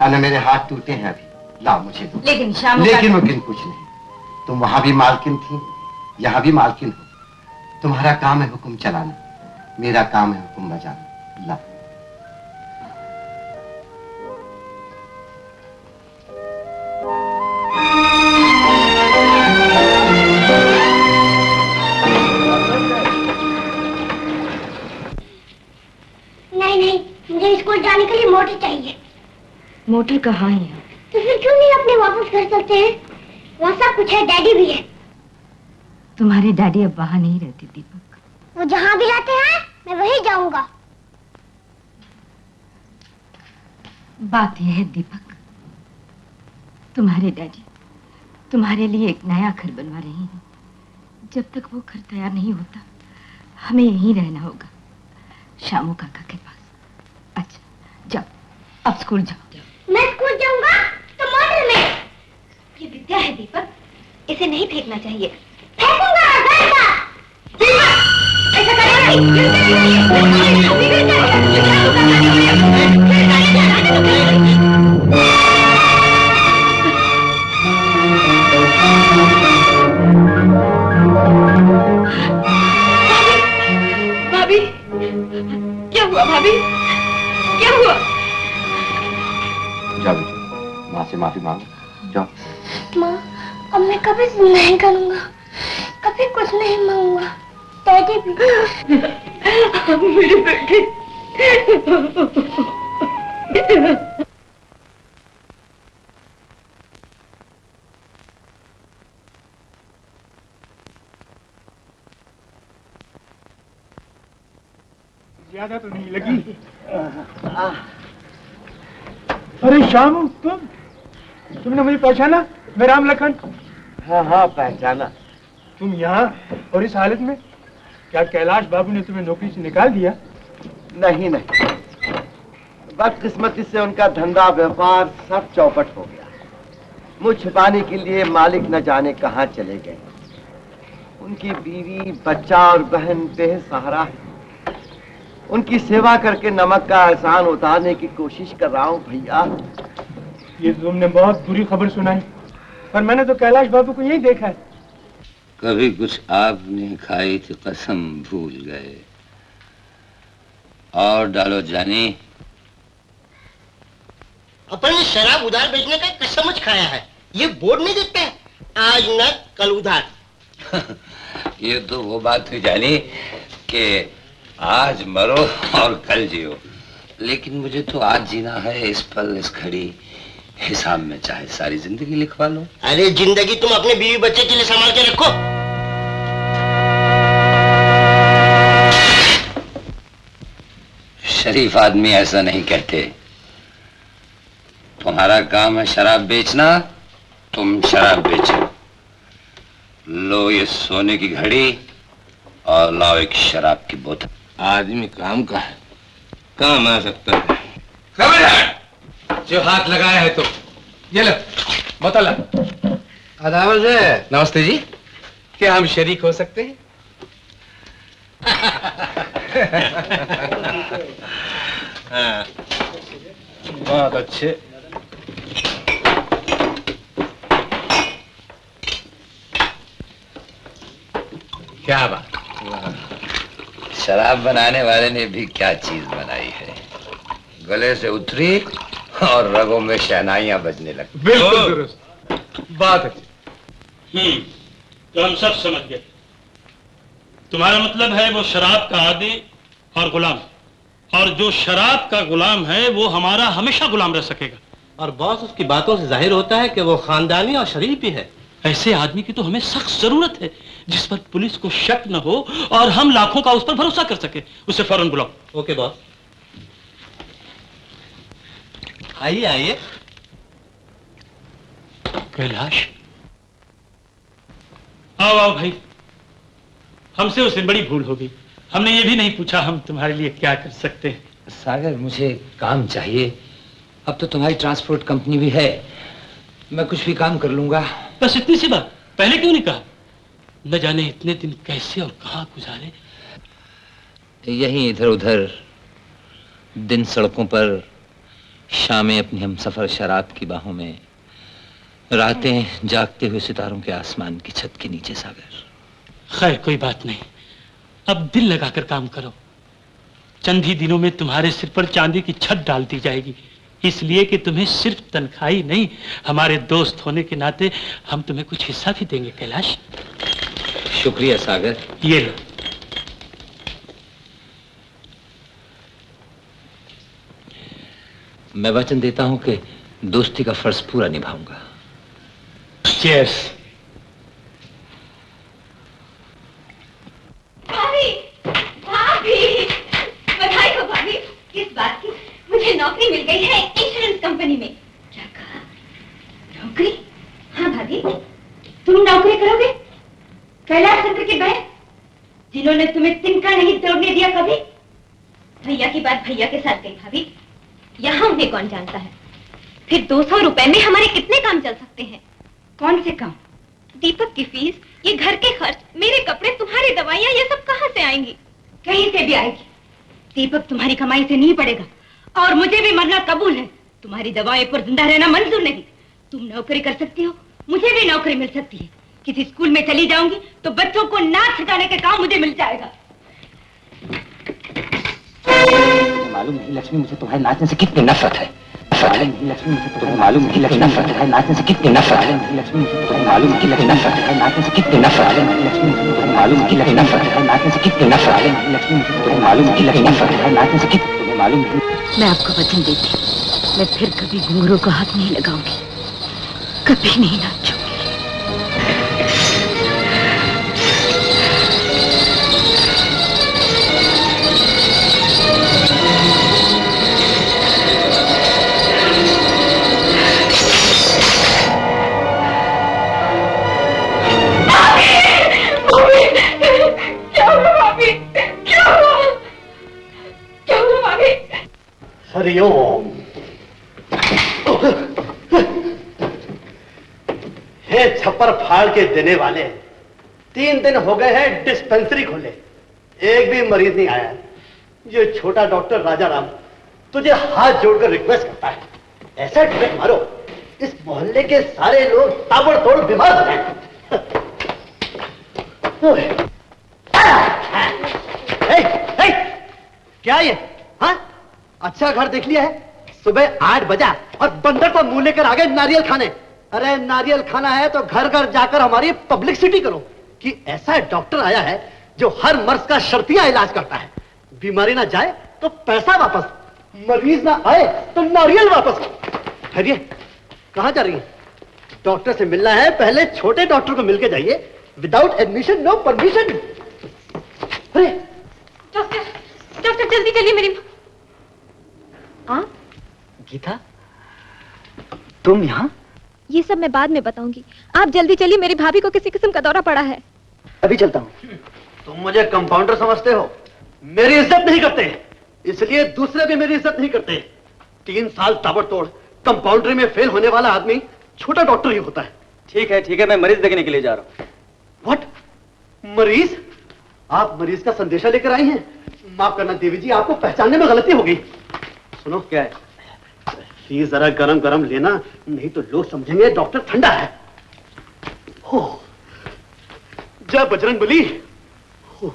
[SPEAKER 2] और मेरे हाथ टूटे हैं अभी। लाओ मुझे दो।
[SPEAKER 1] लेकिन शामू
[SPEAKER 2] लेकिन कुछ नहीं, तुम वहां भी मालकिन थी, यहाँ भी मालकिन हो। तुम्हारा काम है हुक्म चलाना, मेरा काम है हुक्म बजाना। ला।
[SPEAKER 1] मोटर कहाँ है?
[SPEAKER 8] तो फिर क्यों नहीं अपने वापस घर चलते हैं? वहाँ सब कुछ है, डैडी भी है।
[SPEAKER 1] तुम्हारे डैडी अब वहाँ नहीं रहते दीपक।
[SPEAKER 8] वो जहाँ भी रहते हैं मैं वहीं जाऊंगा।
[SPEAKER 1] बात यह है दीपक, तुम्हारे डैडी तुम्हारे लिए एक नया घर बनवा रहे हैं। जब तक वो घर तैयार नहीं होता हमें यहीं रहना होगा, शामू काका के पास। अच्छा जाओ, अब स्कूल जाओ।
[SPEAKER 8] मैं स्कूल जाऊंगा तो मोटर में।
[SPEAKER 7] ये विद्या है दीपक, इसे नहीं फेंकना चाहिए।
[SPEAKER 8] फेंकूंगा ऐसा
[SPEAKER 7] भाभी, क्या हुआ भाभी? क्या हुआ?
[SPEAKER 2] जाओ बेटी, माँ से माफी मांगो, जाओ।
[SPEAKER 8] माँ, अब मैं कभी नहीं करूंगा, कभी कुछ नहीं मांगूंगा। डैडी भी।
[SPEAKER 7] मेरी बेटी।
[SPEAKER 4] ज्यादा तो नहीं लगी? अरे शामू, तुमने मुझे पहचाना? मैं राम लखन।
[SPEAKER 2] हाँ हाँ पहचाना।
[SPEAKER 4] तुम यहाँ और इस हालत में? क्या कैलाश बाबू ने तुम्हें नौकरी से निकाल दिया?
[SPEAKER 2] नहीं नहीं, बदकिस्मती से उनका धंधा व्यापार सब चौपट हो गया। मुझ छिपाने के लिए मालिक न जाने कहाँ चले गए। उनकी बीवी, बच्चा और बहन बेसहारा है। उनकी सेवा करके नमक का एहसान उतारने की कोशिश कर रहा हूँ भैया।
[SPEAKER 4] ये तुमने बहुत बुरी खबर सुनाई, पर मैंने तो कैलाश बाबू को यही देखा है।
[SPEAKER 6] कभी कुछ आपने खाई थी कसम भूल गए। और डालो जानी।
[SPEAKER 10] अपन ने शराब उधार बेचने का कसम खाया है। ये बोर्ड नहीं देखते हैं, आज न कल उधार।
[SPEAKER 6] ये तो वो बात हुई जानी कि आज मरो और कल जियो, लेकिन मुझे तो आज जीना है, इस पल इस घड़ी। हिसाब में चाहे सारी जिंदगी लिखवा लो।
[SPEAKER 10] अरे जिंदगी तुम अपने बीवी बच्चे के लिए संभाल के रखो।
[SPEAKER 6] शरीफ आदमी ऐसा नहीं कहते। तुम्हारा काम है शराब बेचना, तुम शराब बेचो। लो ये सोने की घड़ी और लाओ एक शराब की बोतल।
[SPEAKER 5] आदमी काम का है, काम आ सकता है।
[SPEAKER 6] खबरदार जो हाथ लगाया है तो ये लो बोतल।
[SPEAKER 10] अदावत है।
[SPEAKER 6] नमस्ते जी, क्या हम शरीक हो सकते हैं?
[SPEAKER 5] हाँ, बहुत अच्छे।
[SPEAKER 6] क्या बात, शराब बनाने वाले ने भी क्या चीज बनाई है। गले से उतरी और रगों में शहनाइयां बजने लगी।
[SPEAKER 4] बिल्कुल दुरुस्त, बात अच्छी।
[SPEAKER 11] तो हम सब समझ गए। तुम्हारा मतलब है वो शराब का आदी और गुलाम, और जो शराब का गुलाम है वो हमारा हमेशा गुलाम रह सकेगा।
[SPEAKER 10] और बॉस, उसकी बातों से जाहिर होता है कि वो खानदानी और शरीफ भी है।
[SPEAKER 11] ऐसे आदमी की तो हमें सख्त जरूरत है, जिस पर पुलिस को शक न हो और हम लाखों का उस पर भरोसा कर सके। उसे फौरन बुलाओ।
[SPEAKER 10] Okay boss. आइए आइए।
[SPEAKER 11] कैलाश, आओ आओ भाई। हमसे उस दिन बड़ी भूल हो गई, हमने ये भी नहीं पूछा हम तुम्हारे लिए क्या कर सकते हैं।
[SPEAKER 6] सागर, मुझे काम चाहिए। अब तो तुम्हारी ट्रांसपोर्ट कंपनी भी है, मैं कुछ भी काम कर लूंगा।
[SPEAKER 11] बस इतनी सी बात, पहले क्यों नहीं कहा? न जाने इतने दिन कैसे और कहां गुजारे।
[SPEAKER 6] यहीं इधर उधर, दिन सड़कों पर, शामें अपनी हमसफर शराब की बाहों में, रातें जागते हुए सितारों के आसमान की छत के नीचे। सागर,
[SPEAKER 11] खैर कोई बात नहीं, अब दिल लगाकर काम करो। चंद ही दिनों में तुम्हारे सिर पर चांदी की छत डाल दी जाएगी, इसलिए कि तुम्हें सिर्फ तनख्वाही नहीं, हमारे दोस्त होने के नाते हम तुम्हें कुछ हिस्सा भी देंगे। कैलाश,
[SPEAKER 6] शुक्रिया सागर।
[SPEAKER 11] ये लो।
[SPEAKER 6] मैं वचन देता हूं कि दोस्ती का फर्ज पूरा निभाऊंगा।
[SPEAKER 11] चीयर्स।
[SPEAKER 1] भाभी, भाभी, बधाई हो भाभी। किस बात की? मुझे नौकरी मिल गई है इंश्योरेंस कंपनी में। क्या कहा? नौकरी? हाँ भाभी, तुम नौकरी करोगे? कैलाश चंद्र की बहन, जिन्होंने तुम्हें तिनका नहीं तोड़ने दिया कभी। भैया की बात भैया के साथ गई भाभी, यहाँ उन्हें कौन जानता है। फिर 200 रुपए में हमारे कितने काम चल सकते हैं? कौन से काम? दीपक की फीस, ये घर के खर्च, मेरे कपड़े, तुम्हारी दवाइयाँ, ये सब कहाँ से आएंगी? कहीं से भी आएगी। दीपक तुम्हारी कमाई से नहीं पड़ेगा और मुझे भी मरना कबूल है। तुम्हारी दवाएं पर जिंदा रहना मंजूर नहीं। तुम नौकरी कर सकती हो, मुझे भी नौकरी मिल सकती है। किसी स्कूल में चली जाऊंगी तो बच्चों को नाच सिखाने का काम मुझे मिल जाएगा।
[SPEAKER 6] मालूम नहीं लक्ष्मी, मुझे तुम्हारे नाचने से कितनी नफरत है। लक्ष्मी, मुझे तुम्हें मालूम नहीं लक्ष्मी, नफरत है नाचने से कितनी नफरत है। लक्ष्मी, मुझे तुम्हें मालूम नहीं लक्ष्मी, नफरत है नाचने से कितनी नफरत है। लक्ष्मी, मुझे तुम्हें मालूम नहीं लक्ष्मी, नफरत है नाचने से कितनी नफरत है। लक्ष्मी, मुझे तुम्हें मालूम नहीं लक्ष्मी, नफरत है नाचने से कितनी, तुम्हें मालूम नहीं।
[SPEAKER 1] मैं आपको वचन देती हूँ, मैं फिर कभी घुंघरू को हाथ नहीं लगाऊंगी, कभी नहीं नाचूंगी।
[SPEAKER 3] हरिओम। हे छप्पर फाड़ के देने वाले, 3 दिन हो गए हैं डिस्पेंसरी खोले, एक भी मरीज नहीं आया। ये छोटा डॉक्टर राजा राम तुझे हाथ जोड़कर रिक्वेस्ट करता है, ऐसा ट्रिक मारो इस मोहल्ले के सारे लोग ताबड़तोड़ बीमार हो जाएं। क्या ये? हाँ, अच्छा घर देख लिया है? सुबह 8 बजा और बंदर तो मुंह लेकर आ गए नारियल खाने। अरे नारियल खाना है तो घर घर जाकर हमारी पब्लिसिटी करो कि ऐसा डॉक्टर आया है जो हर मर्ज का शर्तिया इलाज करता है। बीमारी ना जाए तो पैसा वापस, मरीज ना आए तो नारियल वापस। खैरिए, कहां जा रही है? डॉक्टर से मिलना है, पहले छोटे डॉक्टर को मिलके जाइए। Without admission no permission. अरे
[SPEAKER 1] डॉक्टर, डॉक्टर जल्दी चलिए मेरी।
[SPEAKER 3] गीता, तुम यहाँ?
[SPEAKER 7] ये सब मैं बाद में बताऊंगी, आप जल्दी चलिए, मेरी भाभी को किसी किस्म का दौरा पड़ा है।
[SPEAKER 3] अभी चलता हूँ। तुम मुझे कंपाउंडर समझते हो, मेरी इज्जत नहीं करते, इसलिए दूसरे भी मेरी इज्जत नहीं करते। 3 साल ताबड़तोड़ कंपाउंडरी में फेल होने वाला आदमी छोटा डॉक्टर ही होता है।
[SPEAKER 5] ठीक है, मैं मरीज देखने के लिए जा रहा हूँ।
[SPEAKER 3] व्हाट? मरीज? आप मरीज का संदेशा लेकर आई हैं? माफ करना देवी जी, आपको पहचानने में गलती हो गई। सुनो, क्या है? फीस जरा गरम गरम लेना, नहीं तो लोग समझेंगे डॉक्टर ठंडा है। हो, जय बजरंगबली। हो।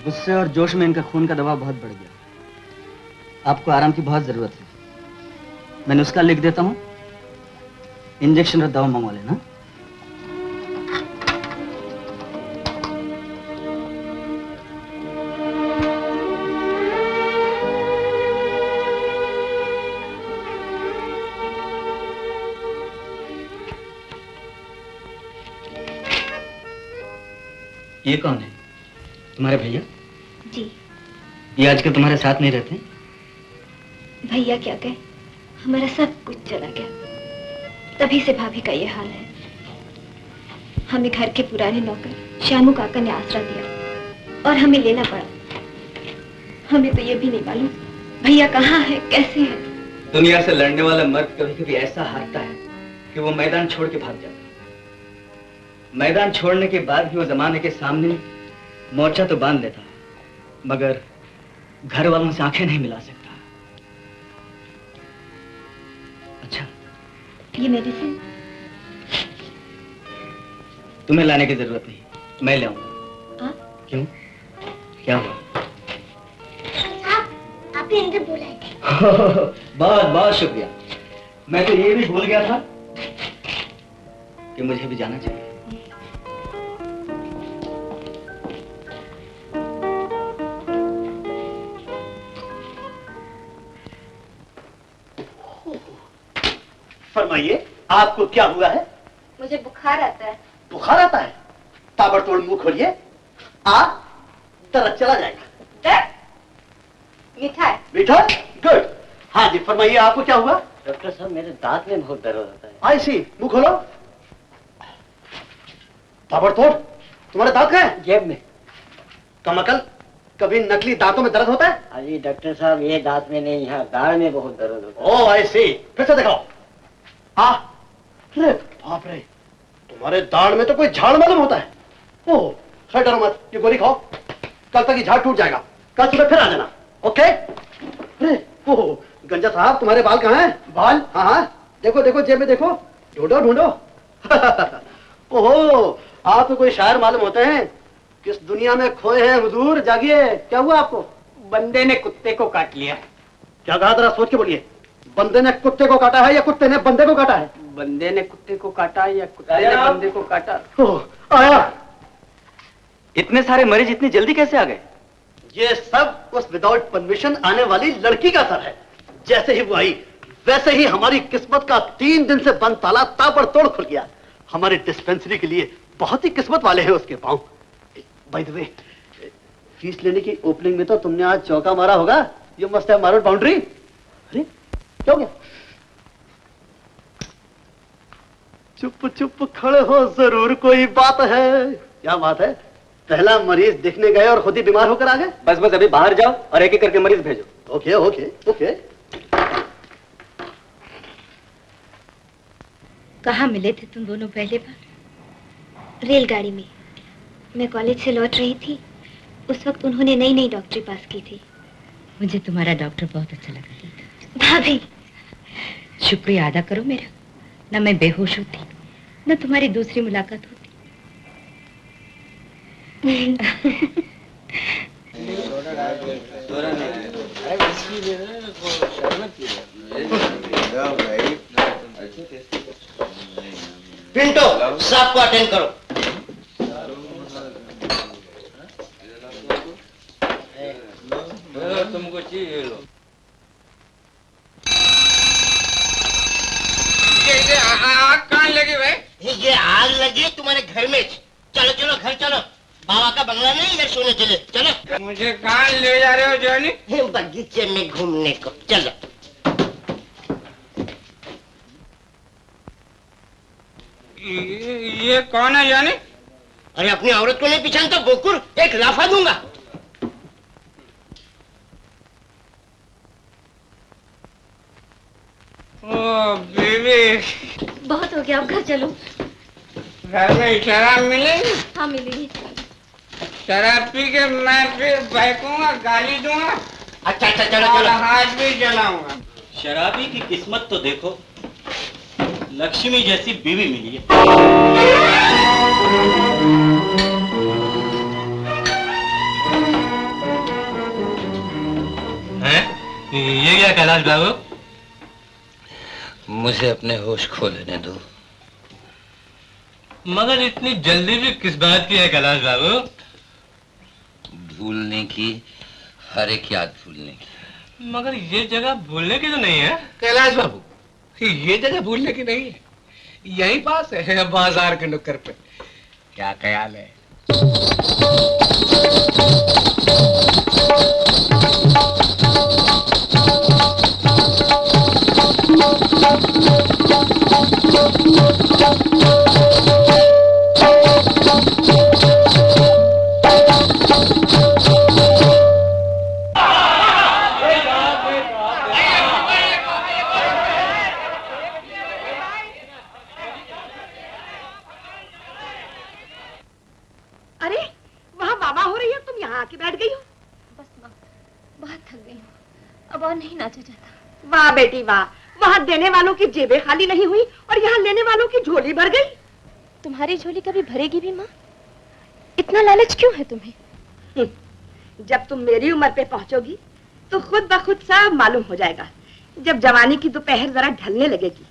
[SPEAKER 12] गुस्से और जोश में इनका खून का दबाव बहुत बढ़ गया, आपको आराम की बहुत जरूरत है। मैंने उसका लिख देता हूं, इंजेक्शन और दवा मंगवा लेना। ये कौन है? तुम्हारे भैया?
[SPEAKER 7] जी।
[SPEAKER 12] ये आजकल तुम्हारे साथ नहीं रहते?
[SPEAKER 7] भैया क्या कहे, हमारा सब कुछ चला गया, तभी से भाभी का ये हाल है। हमें घर के पुराने नौकर श्यामू काका ने आसरा दिया और हमें लेना पड़ा। हमें तो ये भी नहीं मालूम भैया कहाँ है, कैसे है।
[SPEAKER 12] दुनिया से लड़ने वाला मर्द कभी कभी ऐसा हारता है कि वो मैदान छोड़ के भाग जाता है। मैदान छोड़ने के बाद भी वो जमाने के सामने मोर्चा तो बांध लेता, मगर घर वालों से आंखें नहीं मिला सकता। अच्छा,
[SPEAKER 7] ये मेडिसिन
[SPEAKER 12] तुम्हें लाने की जरूरत नहीं, मैं ले आऊंगा। क्यों, क्या हुआ?
[SPEAKER 8] आप ही अंदर बुलाए थे।
[SPEAKER 12] बहुत बहुत शुक्रिया। मैं तो ये भी भूल गया था कि मुझे भी जाना चाहिए।
[SPEAKER 3] फरमाइए, आपको क्या हुआ है?
[SPEAKER 7] मुझे बुखार आता है।
[SPEAKER 3] बुखार आता है? ताबड़तोड़ मुंह खोलिए, दर्द चला जाएगा।
[SPEAKER 7] मीठा है।
[SPEAKER 3] मीठा? गुड। हाँ जी, फरमाइए आपको क्या हुआ?
[SPEAKER 10] डॉक्टर साहब मेरे दांत में बहुत दर्द होता है।
[SPEAKER 3] आई सी, मुंह खोलो। ताबड़तोड़, तुम्हारे दांत कहाँ हैं?
[SPEAKER 10] जेब में।
[SPEAKER 3] कमकल, कभी नकली दांतों में दर्द होता है?
[SPEAKER 10] अजी डॉक्टर साहब, ये दांत में नहीं, यहाँ दाढ़ में बहुत दर्द होता है।
[SPEAKER 3] ओह आई सी, फिर से दिखाओ। अरे बाप रे, तुम्हारे दाढ़ में तो कोई झाड़ मालूम होता है। ओह, खैर डरो मत, ये गोली खाओ, कल तक ये झाड़ टूट जाएगा। कल सुबह फिर आ जाना, ओके? अरे ओह, गंजा साहब, तुम्हारे बाल कहाँ हैं? बाल? हाँ हाँ, देखो देखो, जेब में देखो, ढूंढो ढूंढो। ओहो, आप तो कोई शायर मालूम होते हैं। किस दुनिया में खोए हैं हुजूर, जागिए। क्या हुआ आपको?
[SPEAKER 9] बंदे ने कुत्ते को काट लिया।
[SPEAKER 3] क्या कहा, जरा सोच के बोलिए। बंदे ने कुत्ते को काटा है या कुत्ते ने बंदे को काटा है?
[SPEAKER 9] बंदे ने कुत्ते को काटा या कुत्ते ने बंदे को काटा?
[SPEAKER 3] आया।
[SPEAKER 12] इतने सारे मरीज इतनी जल्दी कैसे आ गए?
[SPEAKER 3] ये सब उस विदाउट परमिशन आने वाली लड़की का असर है। जैसे ही वो आई, वैसे ही हमारी किस्मत का 3 दिन से बंद ताला ताबड़तोड़ खुल गया। हमारी डिस्पेंसरी के लिए बहुत ही किस्मत वाले हैं उसके पांव। बाय द वे, फीस लेने की ओपनिंग में तो तुमने आज चौका मारा होगा। You must have marked boundary. अरे क्या हो गया? चुप चुप खड़े हो, जरूर कोई बात है। क्या बात है? पहला मरीज दिखने गए और खुद ही बीमार होकर आ गए।
[SPEAKER 12] बस बस अभी बाहर जाओ और एक एक करके मरीज भेजो।
[SPEAKER 3] Okay okay okay.
[SPEAKER 7] कहाँ मिले थे तुम दोनों पहले बार? रेलगाड़ी में। मैं कॉलेज से लौट रही थी, उस वक्त उन्होंने नई नई डॉक्टरी पास की थी।
[SPEAKER 1] मुझे तुम्हारा डॉक्टर बहुत अच्छा लगा।
[SPEAKER 7] भाभी,
[SPEAKER 1] शुक्रिया अदा करो मेरा। न मैं बेहोश होती, न तुम्हारी दूसरी मुलाकात होती।
[SPEAKER 10] पिंटो, साहब को अटेंड करो।
[SPEAKER 5] तुमको चाहिए लो।
[SPEAKER 10] आग कहाँ लगी भाई? ये आग लगी तुम्हारे घर में। चलो चलो घर चलो, बाबा का बंगला नहीं, इधर सोने चले। चलो।
[SPEAKER 9] मुझे कहाँ ले जा रहे हो जॉनी?
[SPEAKER 10] बगीचे में घूमने को। चलो।
[SPEAKER 9] ये कौन है जॉनी?
[SPEAKER 10] अरे अपनी औरत को नहीं पहचानता बोकुर, एक लाफा दूंगा।
[SPEAKER 9] ओ बीबी,
[SPEAKER 7] बहुत हो गया, अब घर चलो।
[SPEAKER 9] घर में शराब मिलेगी?
[SPEAKER 7] हाँ मिलेगी।
[SPEAKER 9] शराब पी के मैं फिर बहकूंगा, गाली दूंगा।
[SPEAKER 10] अच्छा अच्छा चलो
[SPEAKER 9] और
[SPEAKER 10] चलो।
[SPEAKER 9] हाथ भी जलाऊंगा।
[SPEAKER 5] शराबी की किस्मत तो देखो, लक्ष्मी जैसी बीवी मिली है।
[SPEAKER 6] ये क्या कैलाश बाबू? मुझे अपने होश खो लेने दो। मगर इतनी जल्दी भी किस बात की है कैलाश बाबू? भूलने की, हर एक याद भूलने की। मगर ये जगह भूलने की तो नहीं है
[SPEAKER 4] कैलाश बाबू। ये जगह भूलने की नहीं है, यहीं पास है, बाजार के नुक्कड़ पे। क्या ख्याल है?
[SPEAKER 13] अरे वहाँ वावा हो रही है, तुम यहाँ आके बैठ गई हो।
[SPEAKER 7] बस माँ, बहुत थक गई हूँ, अब और नहीं नाचा जाता।
[SPEAKER 13] वाह बेटी वाह, वहाँ देने वालों की जेबें खाली नहीं हुई और यहाँ लेने वालों की झोली भर गई।
[SPEAKER 7] तुम्हारी झोली कभी भरेगी भी माँ? इतना लालच क्यों है तुम्हें?
[SPEAKER 13] जब तुम मेरी उम्र पे पहुंचोगी तो खुद ब खुद सब मालूम हो जाएगा। जब जवानी की दोपहर जरा ढलने लगेगी,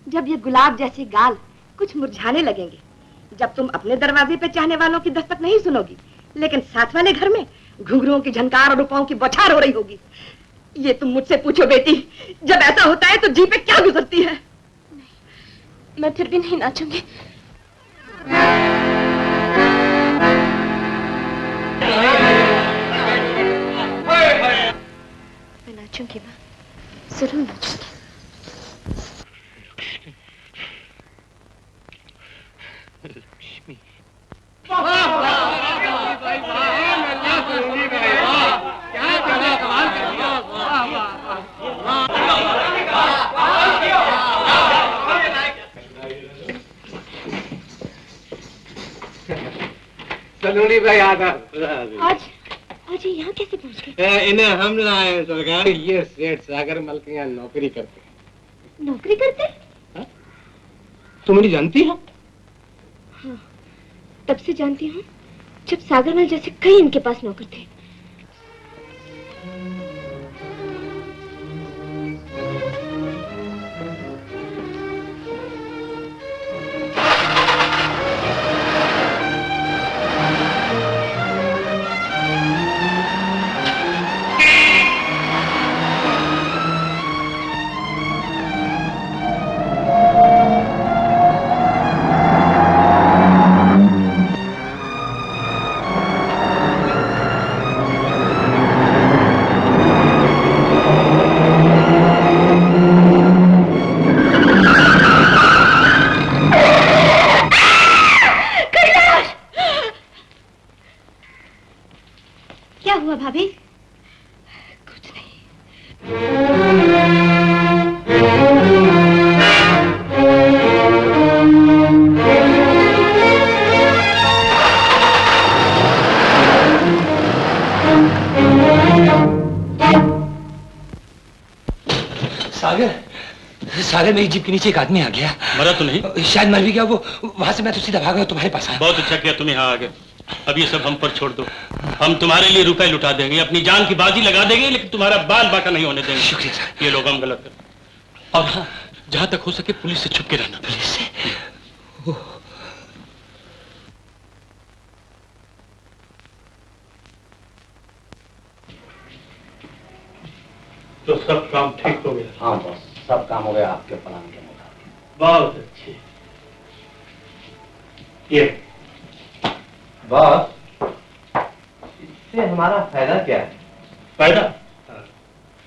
[SPEAKER 13] जब ये गुलाब जैसे गाल कुछ मुरझाने लगेंगे, जब तुम अपने दरवाजे पे चाहने वालों की दस्तक नहीं सुनोगी, लेकिन साथ वाले घर में घुंघरुओं की झनकार और रुपयों की बौछार हो रही होगी। ये तुम मुझसे पूछो बेटी, जब ऐसा होता है तो जी पे क्या गुजरती है?
[SPEAKER 7] मैं फिर भी नहीं नाचूंगी। मैं नाचूंगी माँ, जरूर नाचूंगी।
[SPEAKER 4] लक्ष्मी।
[SPEAKER 5] सलोनी भाई
[SPEAKER 7] आज ये यहाँ कैसे पहुँच गए?
[SPEAKER 5] इन्हें हम लाए सरकार। ये सेठ सागर मल के यहाँ नौकरी करते।
[SPEAKER 7] नौकरी करते?
[SPEAKER 5] तुम नहीं जानती हो?
[SPEAKER 7] हाँ, तब से जानती हूँ जब सागरमल जैसे कई इनके पास नौकर थे। भाभी?
[SPEAKER 13] कुछ नहीं।
[SPEAKER 6] सागर मेरी जीप के नीचे एक आदमी आ गया।
[SPEAKER 11] मरा तो नहीं?
[SPEAKER 6] शायद मर भी गया वो। वहां से मैं तो सीधा भागा तुम्हारे पास आया।
[SPEAKER 11] बहुत अच्छा किया तुम यहाँ आ गए। अब ये सब हम पर छोड़ दो। हम तुम्हारे लिए रुपए लुटा देंगे, अपनी जान की बाजी लगा देंगे, लेकिन तुम्हारा बाल बाका नहीं होने देंगे।
[SPEAKER 6] शुक्रिया सर।
[SPEAKER 11] ये लोग हम गलत कर। और हाँ, जहां तक हो सके पुलिस से छुप के रहना।
[SPEAKER 6] पुलिस से?
[SPEAKER 11] तो सब काम ठीक हो गया?
[SPEAKER 2] हाँ बॉस, सब काम हो गया आपके प्लान के मुताबिक।
[SPEAKER 11] बहुत अच्छे। ये
[SPEAKER 2] बॉस, इससे हमारा फायदा क्या है?
[SPEAKER 11] फायदा?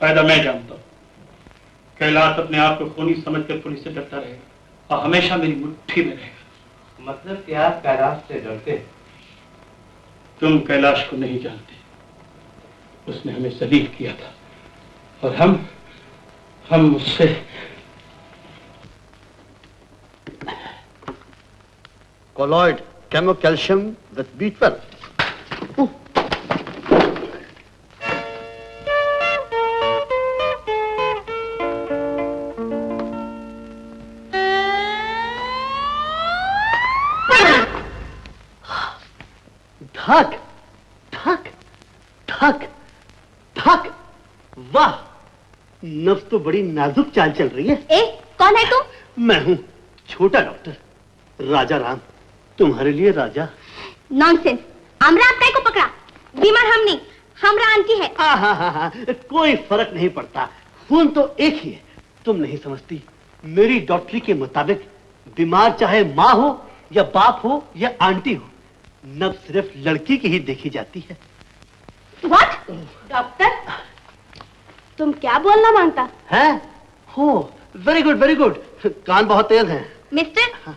[SPEAKER 11] फायदा मैं जानता हूँ। कैलाश अपने आप को खूनी समझकर पुलिस से डरता रहेगा और हमेशा मेरी मुट्ठी में रहेगा।
[SPEAKER 2] मतलब कि आप कैलाश से डरते हैं?
[SPEAKER 11] तुम कैलाश को नहीं जानते। उसने हमें जलील किया था और हम उससे
[SPEAKER 2] कोलॉइड कैल्शियम विद B12।
[SPEAKER 3] धक धक धक धक। वाह, नब्ज तो बड़ी नाजुक चाल चल रही है।
[SPEAKER 7] ए, कौन है तुम?
[SPEAKER 3] मैं हूँ छोटा डॉक्टर राजा राम, तुम्हारे लिए राजा।
[SPEAKER 7] नॉनसेंस। हमरा आप को पकड़ा? बीमार हम नहीं, हमरा आंटी है।
[SPEAKER 3] हाँ, कोई फर्क नहीं पड़ता, खून तो एक ही है। तुम नहीं समझती, मेरी डॉक्टरी के मुताबिक बीमार चाहे माँ हो या बाप हो या आंटी हो, नब्ज सिर्फ लड़की की ही देखी जाती है।
[SPEAKER 7] व्हाट? डॉक्टर, तुम क्या बोलना मांगता
[SPEAKER 3] है? हो, वेरी गुड वेरी गुड। कान बहुत तेज हैं।
[SPEAKER 7] मिस्टर,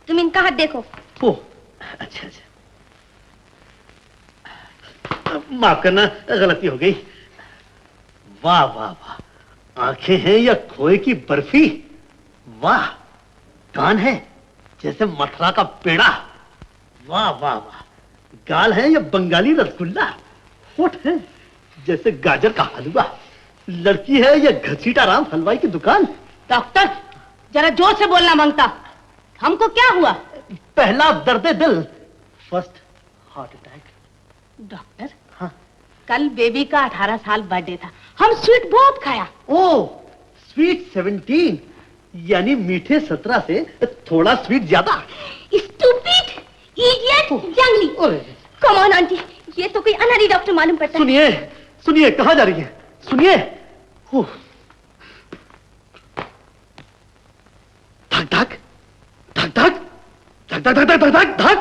[SPEAKER 7] तुम इनका हाथ देखो।
[SPEAKER 3] ओ, अच्छा अच्छा, माफ करना, गलती हो गई। वाह वाह वाह, आंखें हैं या खोए की बर्फी। वाह, कान है जैसे मथुरा का पेड़ा। वाह वाह वाह, गाल है या बंगाली रसगुल्ला। होठ है जैसे गाजर का हलवा। लड़की है या घसीटा राम हलवाई की दुकान।
[SPEAKER 13] डॉक्टर, जरा जोर से बोलना मांगता। हमको क्या हुआ?
[SPEAKER 3] पहला दर्द दिल, फर्स्ट हार्ट अटैक।
[SPEAKER 13] डॉक्टर,
[SPEAKER 3] हाँ,
[SPEAKER 13] कल बेबी का 18 साल बर्थडे था, हम स्वीट बहुत खाया।
[SPEAKER 3] ओ, स्वीट 17 यानी मीठे 17 से थोड़ा स्वीट ज्यादा।
[SPEAKER 7] स्टूपिड, इडियट, जंगली। कम ऑन आंटी, ये तो कोई अनहरी डॉक्टर मालूम पड़ता है।
[SPEAKER 3] सुनिए सुनिए, कहाँ जा रही है? सुनिए। धक धक धक धक धक धक धक धक धक धक।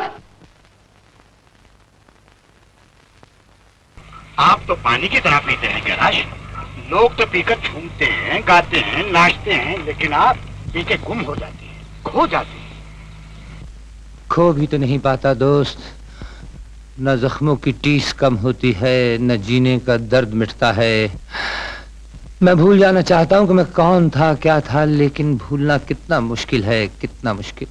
[SPEAKER 14] आप तो पानी की तरह पीते हैं कैलाश। लोग तो पीकर झूमते हैं, गाते हैं, नाचते हैं, लेकिन आप पी के गुम हो जाते हैं, खो जाते हैं।
[SPEAKER 6] खो भी तो नहीं पाता दोस्त। न जख्मों की टीस कम होती है, न जीने का दर्द मिटता है। मैं भूल जाना चाहता हूं कि मैं कौन था, क्या था, लेकिन भूलना कितना मुश्किल है, कितना मुश्किल।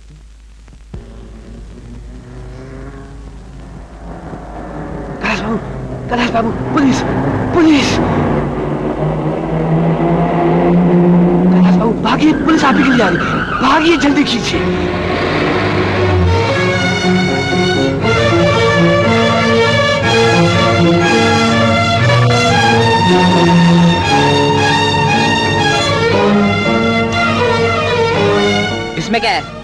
[SPEAKER 3] कैलाश बाबू, पुलिस पुलिस। कैलाश बाबू भागिए, पुलिस आप ही के लिए आ रही है, भागिए, जल्दी खींचिए।
[SPEAKER 5] इसमें क्या है?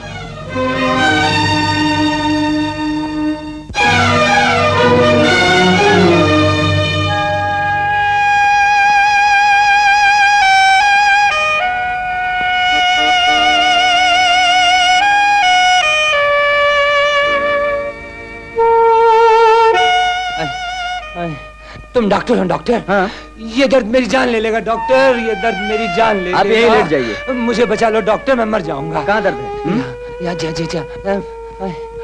[SPEAKER 6] तुम डॉक्टर हो डॉक्टर? हाँ। ये दर्द मेरी जान ले लेगा डॉक्टर, ये दर्द मेरी जान ले लेगा।
[SPEAKER 12] आप यहीं लेट जाइए।
[SPEAKER 6] मुझे बचा लो डॉक्टर, मैं मर जाऊंगा।
[SPEAKER 12] कहाँ दर्द है?
[SPEAKER 6] या जा।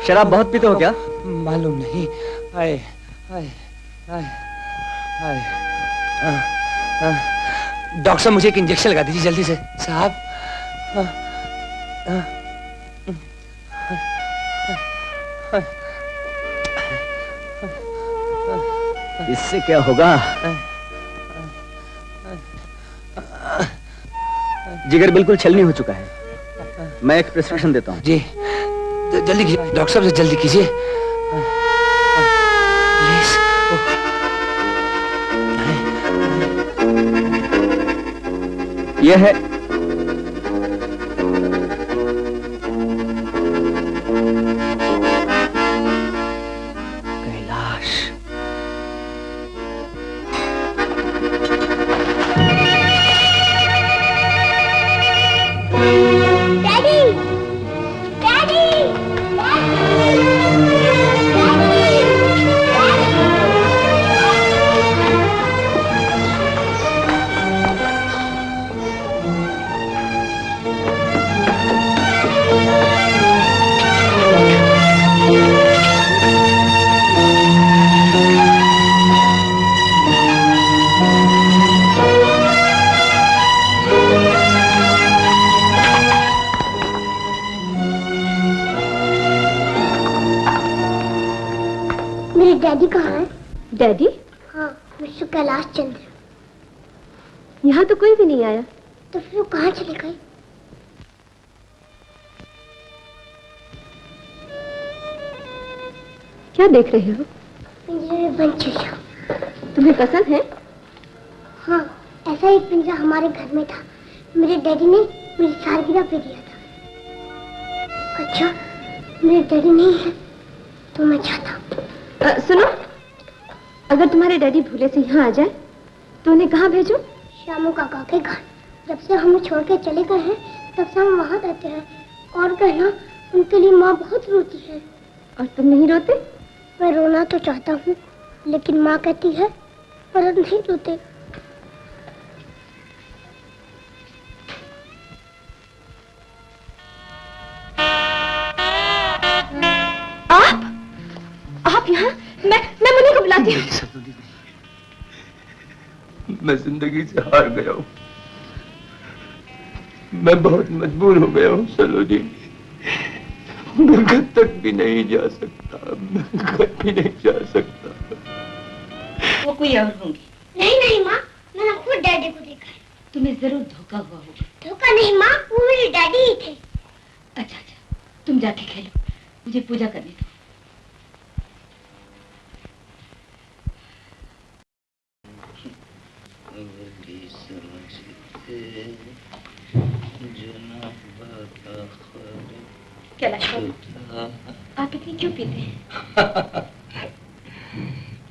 [SPEAKER 12] शराब बहुत पीते हो क्या?
[SPEAKER 6] मालूम नहीं। आए आए आए आए। डॉक्टर साहब मुझे एक इंजेक्शन लगा दीजिए जल्दी से साहब।
[SPEAKER 12] इससे क्या होगा? जिगर बिल्कुल छलनी हो चुका है। मैं एक प्रिस्क्रिप्शन देता हूँ।
[SPEAKER 6] जी जल्दी कीजिए डॉक्टर साहब से, जल्दी कीजिए प्लीज।
[SPEAKER 12] यह है
[SPEAKER 8] डैडी कहाँ है?
[SPEAKER 7] डैडी?
[SPEAKER 8] हाँ, मिस्टर कैलाश चंद्र।
[SPEAKER 7] यहाँ तो कोई भी नहीं आया।
[SPEAKER 8] तो फिर वो कहाँ चले गए?
[SPEAKER 7] क्या देख रहे हो?
[SPEAKER 8] पिंजरे में बंद चिड़िया।
[SPEAKER 7] तुम्हें पसंद है?
[SPEAKER 8] हाँ, ऐसा एक पिंजरा हमारे घर में था। मेरे डैडी ने मेरी सालगिरह पे दिया था। अच्छा, मेरे डैडी नहीं है तो मैं चाहता हूँ।
[SPEAKER 7] सुनो, अगर तुम्हारे डैडी भूले से यहाँ आ जाए तो उन्हें कहाँ भेजो?
[SPEAKER 8] श्यामू काका के घर। जब से हमें छोड़ के चले गए हैं तब से हम वहाँ रहते हैं। और कहना, उनके लिए माँ बहुत रोती है।
[SPEAKER 7] और तुम नहीं रोते?
[SPEAKER 8] मैं रोना तो चाहता हूँ, लेकिन माँ कहती है पर नहीं रोते।
[SPEAKER 7] आप यहाँ? मैं मुन्नी को बुलाती हूँ।
[SPEAKER 6] मैं जिंदगी से हार गया हूँ। मैं बहुत मजबूर हो गया हूँ सलोनी। मैं घर तक भी नहीं जा सकता, मैं घर भी नहीं जा सकता।
[SPEAKER 1] वो कोई और होंगी।
[SPEAKER 8] नहीं माँ, मैंने खुद डैडी को देखा है।
[SPEAKER 1] तुम्हें जरूर धोखा हुआ होगा।
[SPEAKER 8] धोखा नहीं माँ, वो मेरे डैडी ही थे।
[SPEAKER 1] अच्छा, तुम जाके खेलो, मुझे पूजा करने दो।
[SPEAKER 7] कैलाश बाबू, आप इतनी क्यों पीते हैं?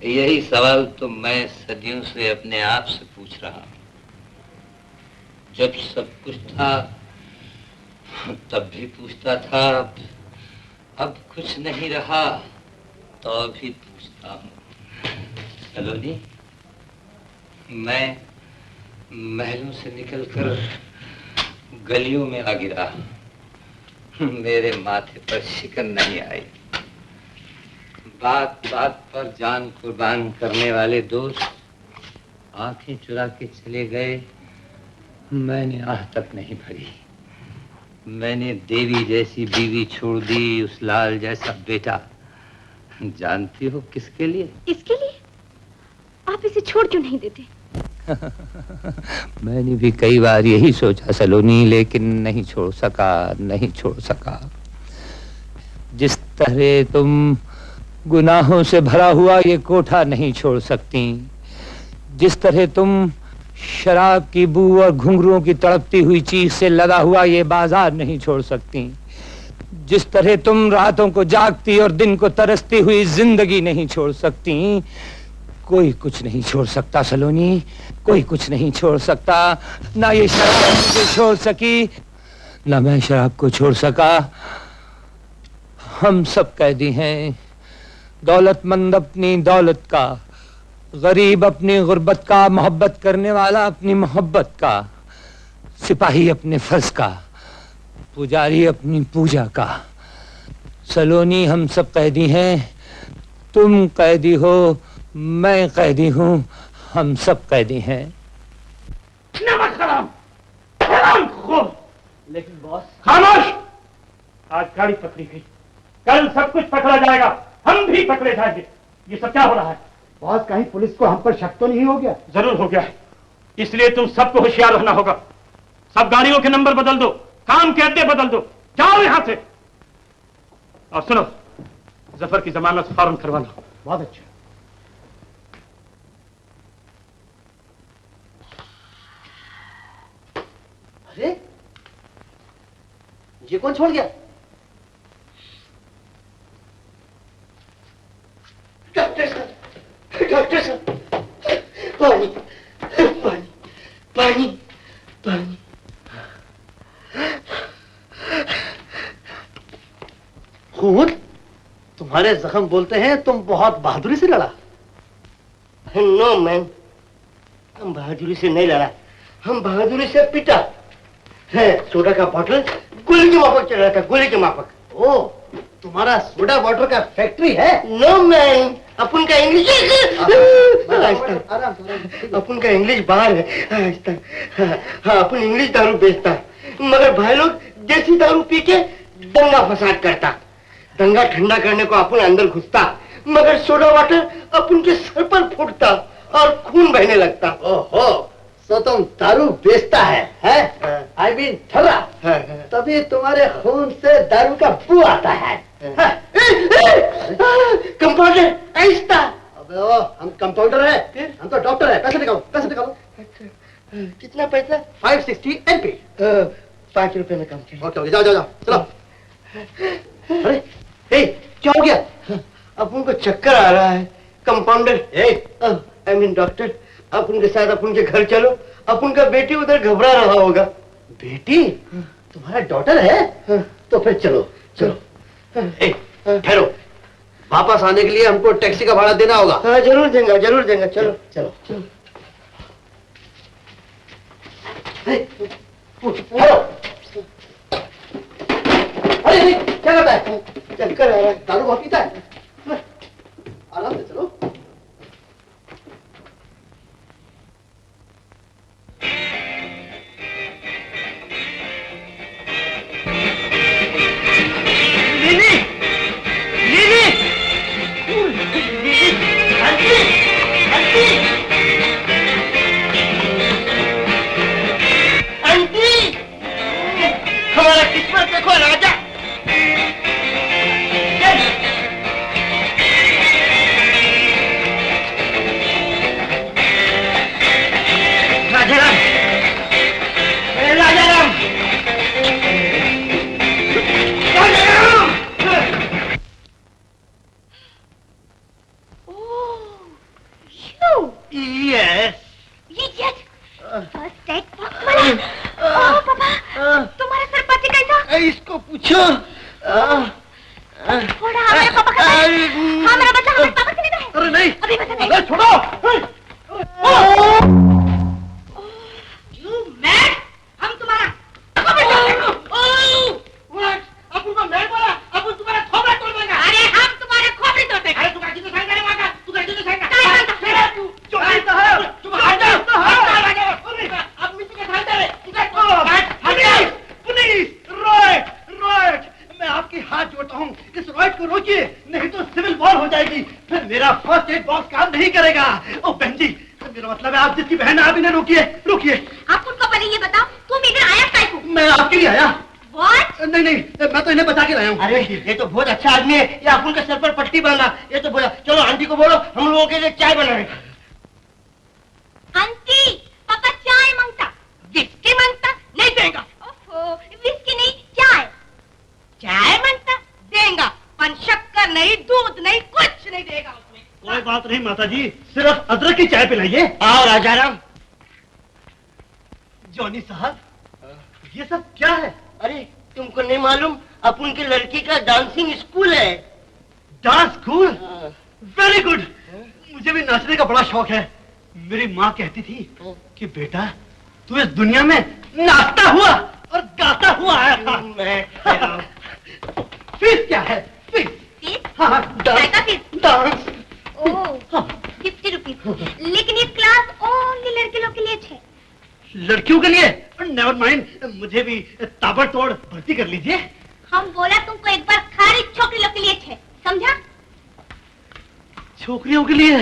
[SPEAKER 6] यही सवाल तो मैं सदियों से अपने आप से पूछ रहा हूं। जब सब कुछ था तब भी पूछता था, अब कुछ नहीं रहा तो भी पूछता हूँ। सलोनी, मैं महलों से निकलकर गलियों में आ गिरा, मेरे माथे पर शिकन नहीं आई। बात बात पर जान कुर्बान करने वाले दोस्त आंखें चुरा के चले गए, मैंने आह तक नहीं भरी। मैंने देवी जैसी बीवी छोड़ दी, उस लाल जैसा बेटा। जानती हो किसके लिए?
[SPEAKER 7] इसके लिए? आप इसे छोड़ क्यों नहीं देते?
[SPEAKER 6] मैंने भी कई बार यही सोचा सलोनी, लेकिन नहीं छोड़ सका, नहीं छोड़ सका। जिस तरह तुम गुनाहों से भरा हुआ ये कोठा नहीं छोड़ सकती, जिस तरह तुम शराब की बू और घुंघरुओं की तड़पती हुई चीख से लदा हुआ ये बाजार नहीं छोड़ सकती, जिस तरह तुम रातों को जागती और दिन को तरसती हुई जिंदगी नहीं छोड़ सकती, कोई कुछ नहीं छोड़ सकता सलोनी, कोई कुछ नहीं छोड़ सकता। ना ये शराब मुझे छोड़ सकी, ना मैं शराब को छोड़ सका। हम सब कैदी हैं, दौलतमंद अपनी दौलत का, गरीब अपनी गुर्बत का, मोहब्बत करने वाला अपनी मोहब्बत का, सिपाही अपने फर्ज का, पुजारी अपनी पूजा का। सलोनी, हम सब कैदी हैं, तुम कैदी हो, मैं कैदी हूं, हम सब कैदी हैं।
[SPEAKER 14] नमक हराम, हरामखोर।
[SPEAKER 9] लेकिन बॉस,
[SPEAKER 14] खामोश। आज गाड़ी पकड़ी गई, कल सब कुछ पकड़ा जाएगा, हम भी पकड़े जाएंगे। ये सब क्या हो रहा है?
[SPEAKER 15] बॉस, कहीं पुलिस को हम पर शक तो नहीं हो गया?
[SPEAKER 14] जरूर हो गया, इसलिए तुम सबको होशियार रहना होगा। सब गाड़ियों के नंबर बदल दो, काम के अड्डे बदल दो, जाओ यहां से। और सुनो, जफर की जमानत फौरन करवा लो।
[SPEAKER 15] बहुत अच्छा।
[SPEAKER 3] अरे ये कौन छोड़ गया? डॉक्टर साहब, डॉक्टर साहब, पानी पानी पानी पानी। खून? तुम्हारे जख्म बोलते हैं तुम बहुत बहादुरी से लड़ा। नो मैन, हम बहादुरी से नहीं लड़ा, हम बहादुरी से पिटा है। सोडा का बॉटल गोली के माफक चल रहा था, गोली के माफक। ओ, तुम्हारा सोडा वाटर का फैक्ट्री है? नो मैन, अपन का इंग्लिश अपन का इंग्लिश बाहर है। हाँ, अपन इंग्लिश दारू बेचता है, मगर भाई लोग देसी दारू पी के दंगा फसाद करता। दंगा ठंडा करने को अपन अंदर घुसता, मगर सोडा वाटर अपन के सर पर फूटता और खून बहने लगता। ओहो, तो तुम दारू बेचता है? आई मीन ठर्रा। तभी तुम्हारे खून से दारू का बू आता है। कंपाउंडर ऐसा? अबे ओ, हम कंपाउंडर है, हम तो डॉक्टर है। पैसे निकालो, पैसे निकालो। कितना पैसा? 560 NP। 5 रुपए में कम किया। ओके, जाओ जाओ जाओ, चलो। अरे क्या हो गया? अपन को चक्कर आ रहा है। कंपाउंडर, आई मीन डॉक्टर, अपन के साथ अपन के घर चलो, अपन का बेटी उधर घबरा रहा होगा। बेटी? तुम्हारा डॉटर है? तो फिर चलो चलो। ठहरो, वापस आने के लिए हमको टैक्सी का भाड़ा देना होगा। हाँ, जरूर देंगे, जरूर देंगे। चलो चलो चलो। अरे क्या करता है? चक्कर आ रहा है, दारू बहुत पीता है। आराम से चलो। लीली, लीली, लीली, आंटी, आंटी, आंटी, हमारा किस्मत देखो राजा।
[SPEAKER 10] थोड़ा हमारे पापा का हाँ मेरा बच्चा हमारे पापा से नहीं है।
[SPEAKER 3] अरे नहीं,
[SPEAKER 10] अभी बता नहीं।
[SPEAKER 3] अरे छोड़ो।
[SPEAKER 10] हम तुम्हारा
[SPEAKER 3] अपन को मैं बोला, अपन तुम्हारा खोपड़ा तोड़ देगा।
[SPEAKER 10] अरे हम तुम्हारे खोपड़ी तोड़ देंगे।
[SPEAKER 3] अरे तू कैसे तो साइन करेगा? तू कैसे तो साइन
[SPEAKER 10] करेगा?
[SPEAKER 3] जो नहीं तो है, तुम हट जाओ। अब मिट्टी के साइन करे। पुलिस, रॉयट, मैं आपकी हाथ जोड़ता हूँ, इस रॉयट को रोकिए, नहीं तो सिविल वॉर हो जाएगी, फिर मेरा फर्स्ट एड बॉक्स काम नहीं करेगा। ओ बहन जी, मेरा मतलब है आप जिसकी बहन है, आप इन्हें रोकिए।
[SPEAKER 10] आप उनको पहले ये बताओ, तुम इधर आया काय को?
[SPEAKER 3] मैं आपके लिए आया।
[SPEAKER 10] What?
[SPEAKER 3] नहीं, मैं तो इन्हें बचा के लाया हूँ।
[SPEAKER 10] अरे ये तो बहुत अच्छा आदमी है, ये अपन के सर पर पट्टी बांधा, ये तो बोला चलो आंटी को बोलो हम लोगों के लिए चाय बनाए। आंटी, पापा चाय मांगता, विस्की मांगता, नहीं देगा। ओहो, विस्की नहीं, चाय मांगता, देगा, पर शक्कर नहीं, दूध नहीं, कुछ नहीं देगा उसमें।
[SPEAKER 3] कोई बात नहीं माता जी, सिर्फ अदरक की चाय पिलाइए।
[SPEAKER 10] आओ राजाराम।
[SPEAKER 3] जॉनी साहब, ये सब क्या है?
[SPEAKER 10] अरे तुमको नहीं मालूम, अपन की लड़की का डांसिंग स्कूल है।
[SPEAKER 3] Dance school? Very good. मुझे भी नाचने का बड़ा शौक है। मेरी माँ कहती थी कि बेटा तू इस दुनिया में नाचता हुआ और गाता हुआ आया था। फीस क्या है? फीस? हाँ, डांस।
[SPEAKER 10] ओह, 50 रुपीज। लेकिन ये क्लास ओनली लड़के लोग के लिए है।
[SPEAKER 3] लड़कियों के लिए? नेवर माइंड, मुझे भी ताबड़तोड़ भर्ती कर लीजिए।
[SPEAKER 10] हम बोला तुमको एक बार खाली छोकरी लोग के लिए है, समझा?
[SPEAKER 3] छोकरियों के लिए?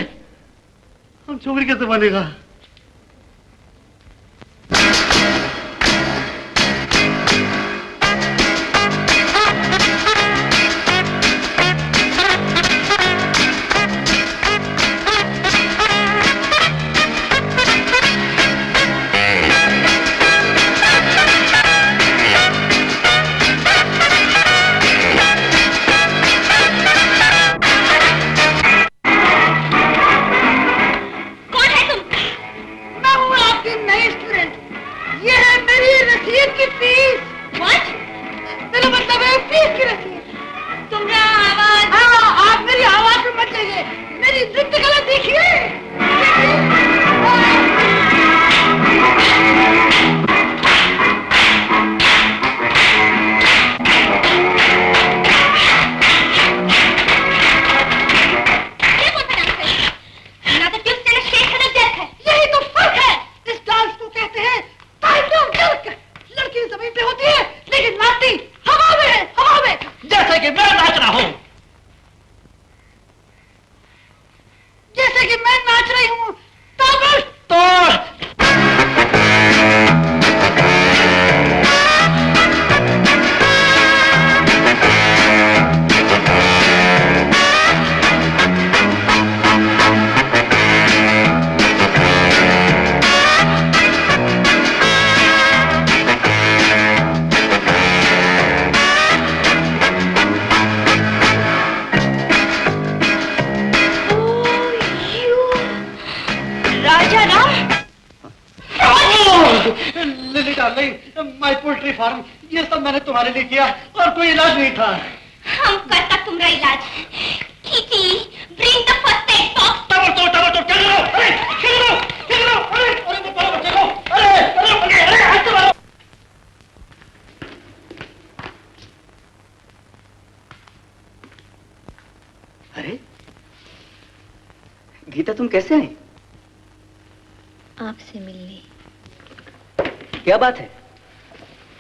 [SPEAKER 3] हम छोकरी कैसे बनेगा?
[SPEAKER 12] गीता, तुम कैसे आई?
[SPEAKER 7] आपसे मिलने।
[SPEAKER 12] क्या बात है?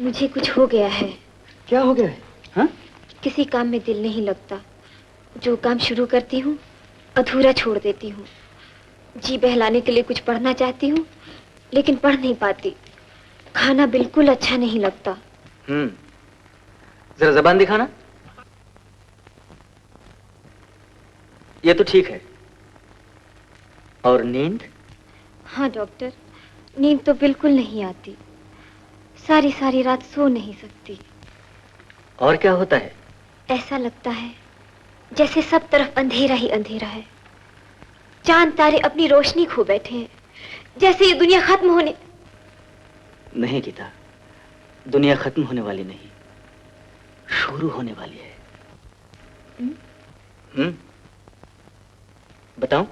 [SPEAKER 7] मुझे कुछ हो गया है।
[SPEAKER 12] क्या हो गया है? हाँ?
[SPEAKER 7] किसी काम में दिल नहीं लगता। जो काम शुरू करती हूँ अधूरा छोड़ देती हूँ। जी बहलाने के लिए कुछ पढ़ना चाहती हूँ लेकिन पढ़ नहीं पाती। खाना बिल्कुल अच्छा नहीं लगता।
[SPEAKER 12] जरा जबान दिखाना। ये तो ठीक है। और नींद?
[SPEAKER 7] हाँ डॉक्टर, नींद तो बिल्कुल नहीं आती। सारी सारी रात सो नहीं सकती।
[SPEAKER 12] और क्या होता है?
[SPEAKER 7] ऐसा लगता है जैसे सब तरफ अंधेरा ही अंधेरा है। चांद तारे अपनी रोशनी खो बैठे हैं, जैसे ये दुनिया खत्म होने।
[SPEAKER 12] नहीं गीता, दुनिया खत्म होने वाली नहीं, शुरू होने वाली है। बताऊं?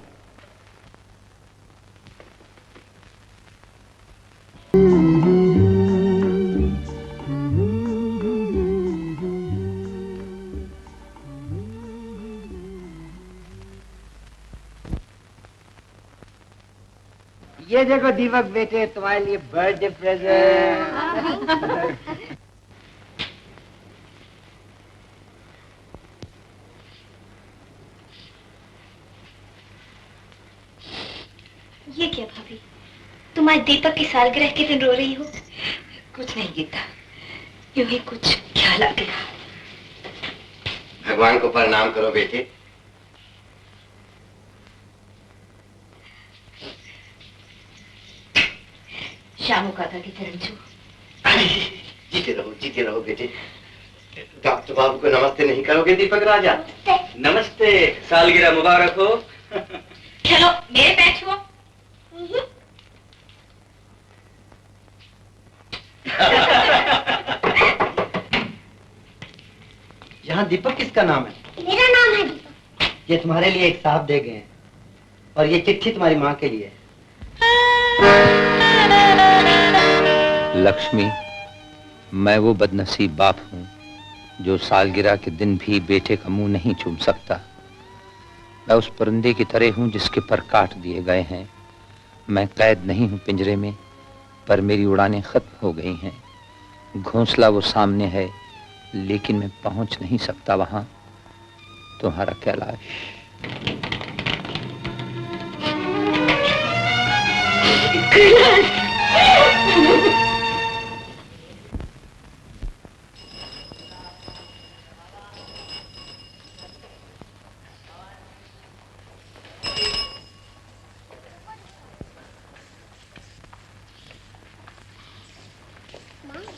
[SPEAKER 6] ये देखो दीपक बेटे, तुम्हारे लिए बर्थडे प्रेजेंट।
[SPEAKER 7] ये क्या भाभी, तुम आज दीपक की सालगिरह के दिन रो रही हो?
[SPEAKER 1] कुछ नहीं गीता, यूं ही कुछ ख्याल आ गया।
[SPEAKER 2] भगवान को प्रणाम करो बेटे।
[SPEAKER 1] शामू काका की चरण छू।
[SPEAKER 2] जीते रहो बेटे। डॉक्टर बाबू को नमस्ते नहीं करोगे दीपक राजा?
[SPEAKER 12] नमस्ते, सालगिरह मुबारक हो।
[SPEAKER 10] चलो मेरे पैर छुओ।
[SPEAKER 12] यहाँ दीपक किसका नाम है?
[SPEAKER 8] मेरा नाम है दीपक।
[SPEAKER 12] ये तुम्हारे लिए एक साहब दे गए हैं और ये चिट्ठी तुम्हारी माँ के लिए।
[SPEAKER 6] लक्ष्मी, मैं वो बदनसीब बाप हूँ जो सालगिरह के दिन भी बेटे का मुंह नहीं चूम सकता। मैं उस परिंदे की तरह हूँ जिसके पर काट दिए गए हैं। मैं कैद नहीं हूँ पिंजरे में, पर मेरी उड़ानें खत्म हो गई हैं। घोंसला वो सामने है, लेकिन मैं पहुंच नहीं सकता वहां। तुम्हारा कैलाश।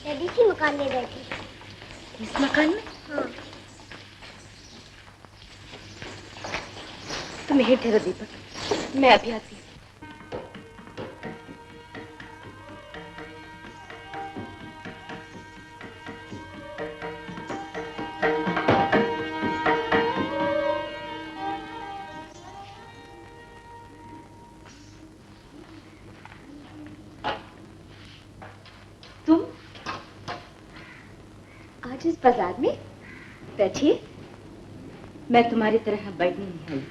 [SPEAKER 8] डैडी सी मकान में बैठी।
[SPEAKER 1] इस मकान में?
[SPEAKER 8] हाँ।
[SPEAKER 1] तुम यहीं ठहरो दीपक, मैं अभी आती हूँ।
[SPEAKER 7] इस बाजार में बैठिए।
[SPEAKER 1] मैं तुम्हारी तरह बैठने नहीं आई।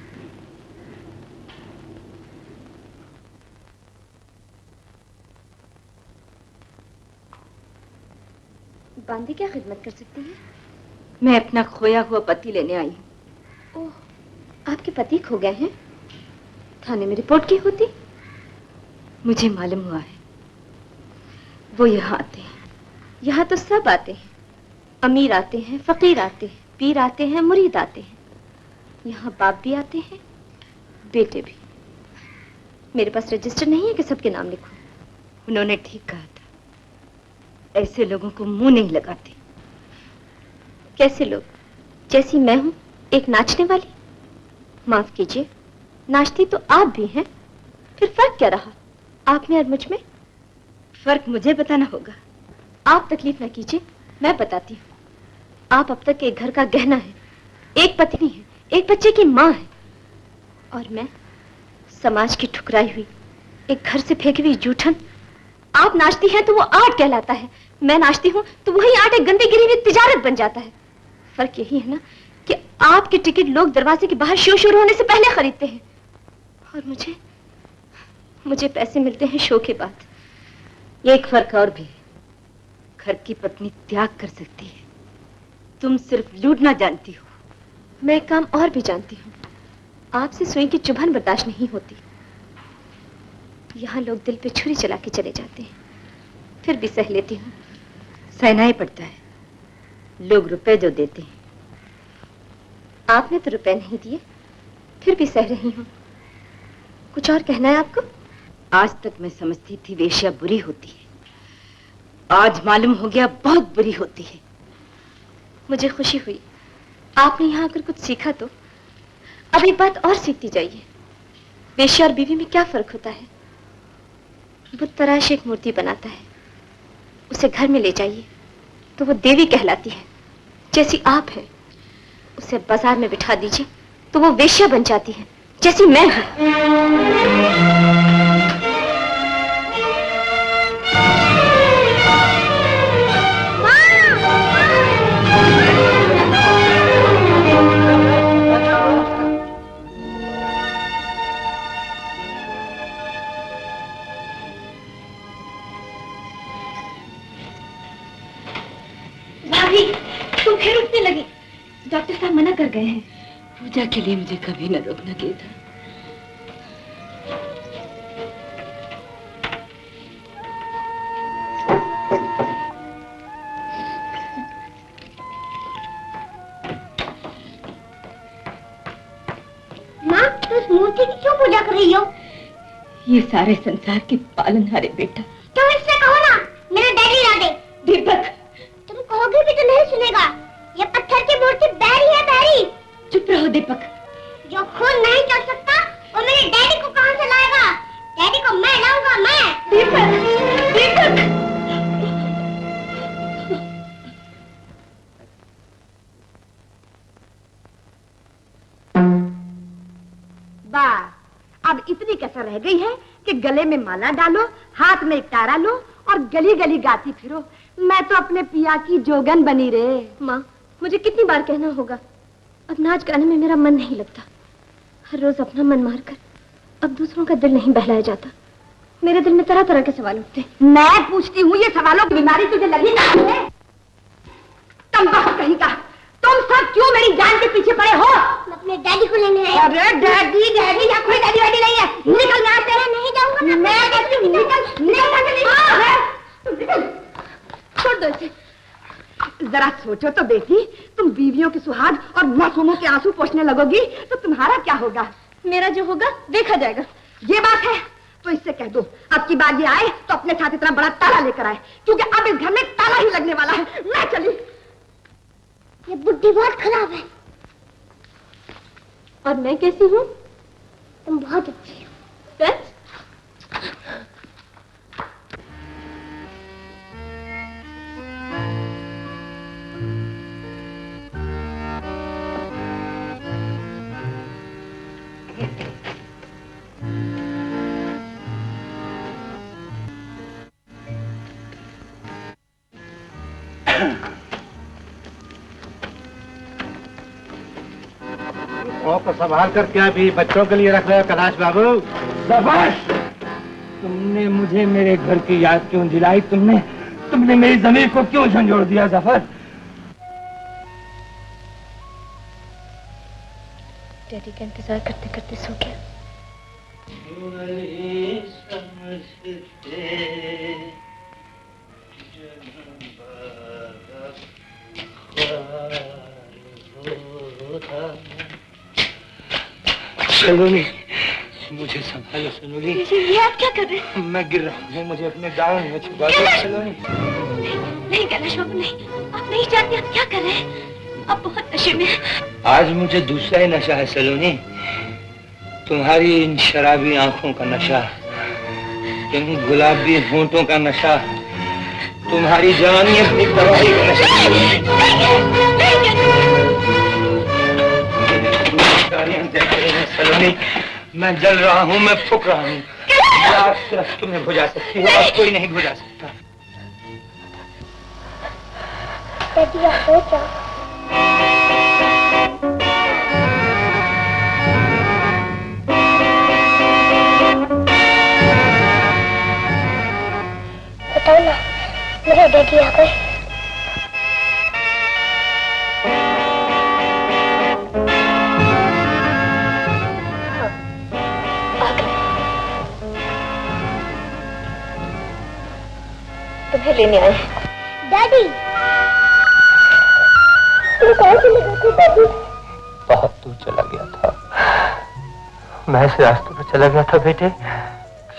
[SPEAKER 7] बांदी क्या खिदमत कर सकती है?
[SPEAKER 1] मैं अपना खोया हुआ पति लेने आई हूँ।
[SPEAKER 7] ओह, आपके पति खो गए हैं? थाने में रिपोर्ट की होती।
[SPEAKER 1] मुझे मालूम हुआ है, वो यहाँ आते हैं।
[SPEAKER 7] यहाँ तो सब आते हैं, अमीर आते हैं, फकीर आते हैं, पीर आते हैं, मुरीद आते हैं। यहाँ बाप भी आते हैं, बेटे भी। मेरे पास रजिस्टर नहीं है कि सबके नाम लिखूं।
[SPEAKER 1] उन्होंने ठीक कहा था, ऐसे लोगों को मुंह नहीं लगाते।
[SPEAKER 7] कैसे लोग? जैसी मैं हूं, एक नाचने वाली? माफ कीजिए, नाचती तो आप भी हैं। फिर फर्क क्या रहा आप में और मुझ में?
[SPEAKER 1] फर्क मुझे बताना होगा।
[SPEAKER 7] आप तकलीफ ना कीजिए, मैं बताती हूँ। आप अब तक एक घर का गहना है, एक पत्नी है, एक बच्चे की माँ है, और मैं समाज की ठुकराई हुई, एक घर से फेंकी हुई जूठन। आप नाचती हैं तो वो आर्ट कहलाता है, मैं नाचती हूँ तो वही आर्ट एक गंदी गिरी हुई तिजारत बन जाता है। फर्क यही है ना कि आपके टिकट लोग दरवाजे के बाहर शो शुरू होने से पहले खरीदते हैं, और मुझे पैसे मिलते हैं शो के बाद।
[SPEAKER 1] एक फर्क और भी है, घर की पत्नी त्याग कर सकती है, तुम सिर्फ लूटना जानती हो।
[SPEAKER 7] मैं एक काम और भी जानती हूँ, आपसे सुई की चुभन बर्दाश्त नहीं होती। यहाँ लोग दिल पे छुरी चला के चले जाते हैं, फिर भी सह लेती हूँ।
[SPEAKER 1] सहना ही पड़ता है, लोग रुपए जो देते हैं।
[SPEAKER 7] आपने तो रुपए नहीं दिए, फिर भी सह रही हूँ। कुछ और कहना है आपको?
[SPEAKER 1] आज तक मैं समझती थी वेश्या बुरी होती है, आज मालूम हो गया बहुत बुरी होती है।
[SPEAKER 7] मुझे खुशी हुई आपने यहाँ आकर कुछ सीखा। तो अब एक बात और सीखती जाइए, वेश्या और बीवी में क्या फर्क होता है। बुत तराश एक मूर्ति बनाता है, उसे घर में ले जाइए तो वो देवी कहलाती है, जैसी आप है। उसे बाजार में बिठा दीजिए तो वो वेश्या बन जाती है, जैसी मैं हूं।
[SPEAKER 1] भाभी, तुम फिर उठने लगी। डॉक्टर साहब मना कर गए हैं। पूजा के लिए मुझे कभी न रोकना गीता।
[SPEAKER 8] माँ, तो इस मूर्ति की क्यों पूजा कर रही हो?
[SPEAKER 1] ये सारे संसार के पालनहारे बेटा।
[SPEAKER 8] तुम इससे कहो ना, मेरा डैडी ला दे।
[SPEAKER 1] दीपक,
[SPEAKER 8] तुम कहोगे भी तो नहीं सुनेगा। ये पत्थर की मूर्ति बैरी है, बैरी।
[SPEAKER 1] चुप रहो दीपक।
[SPEAKER 8] जो खून नहीं चल सकता वो मेरे डैडी को कहां से लाएगा? डैडी को मैं लाऊंगा, मैं।
[SPEAKER 1] दीपक, दीपक।
[SPEAKER 13] बस अब इतनी कसर रह गई है कि गले में माला डालो, हाथ में एक तारा लो और गली गली गाती फिरो, मैं तो अपने पिया की जोगन बनी रे।
[SPEAKER 7] माँ, मुझे कितनी बार कहना होगा, अब नाच गाने में मेरा मन नहीं लगता। हर रोज अपना मन मारकर अब दूसरों का दिल नहीं बहलाया जाता। मेरे दिल में तरह तरह के सवाल उठते।
[SPEAKER 13] मैं पूछती हूँ, ये सवालों की बीमारी तुझे लगी नहीं है? तुम वक्त कहीं का, तुम सब क्यों मेरी जान के पीछे पड़े हो?
[SPEAKER 8] मैं अपने डैडी को लेने आया।
[SPEAKER 13] अरे डैडी डैडी, यहाँ कोई डैडी वैडी नहीं है। निकल यहाँ से।
[SPEAKER 8] नहीं जाऊंगा।
[SPEAKER 13] मैं कहती हूँ निकल, निकल। छोड़ दो इसे। जरा सोचो तो बेटी, तुम बीवियों के सुहाग और मासूमों के आंसू पोंछने लगोगी तो तुम्हारा क्या होगा?
[SPEAKER 7] मेरा जो होगा देखा जाएगा।
[SPEAKER 13] ये बात है तो इससे कह दो, अब की बार ये आए तो अपने साथ इतना बड़ा ताला लेकर आए, क्योंकि अब इस घर में ताला ही लगने वाला है। मैं चली।
[SPEAKER 8] ये बुद्धि बहुत खराब है।
[SPEAKER 7] और मैं कैसी हूँ?
[SPEAKER 8] तुम बहुत अच्छी हो।
[SPEAKER 7] सच?
[SPEAKER 15] को संभाल कर क्या भी बच्चों के लिए रख रहे हो कैलाश बाबू?
[SPEAKER 6] शाबाश! तुमने मुझे मेरे घर की याद क्यों दिलाई? तुमने मेरी जमीन को क्यों झंझोड़ दिया जफर?
[SPEAKER 7] डैडी का इंतजार करते करते सो गया।
[SPEAKER 6] सलोनी, मुझे संभालो सलोनी।
[SPEAKER 7] ये आप क्या कर रहे हैं?
[SPEAKER 6] मैं गिर रहा हूँ, मुझे अपने दाव में छुपा दो सलोनी।
[SPEAKER 7] नहीं कैलाश बाबू, नहीं, आप नहीं जानते आप क्या कर रहे हैं। आप बहुत नशे में हैं।
[SPEAKER 6] आज मुझे दूसरा ही नशा है सलोनी, तुम्हारी इन शराबी आंखों का नशा, इन गुलाबी होंठों का नशा, तुम्हारी जवानी अपनी तबाही का नशा। सलोनी, मैं जल रहा हूँ, मैं फूक रहा हूँ। आप सिर्फ तुम्हें बुझा सकती हो, और कोई नहीं बुझा सकता।
[SPEAKER 8] बताओ ना, मेरे डैडी आ गए।
[SPEAKER 7] तुम्हें लेने आए।
[SPEAKER 8] डैडी, तुम कहाँ चले गए थे डैडी?
[SPEAKER 6] बहुत दूर चला गया था, मैं इस रास्ते पर चला गया था बेटे,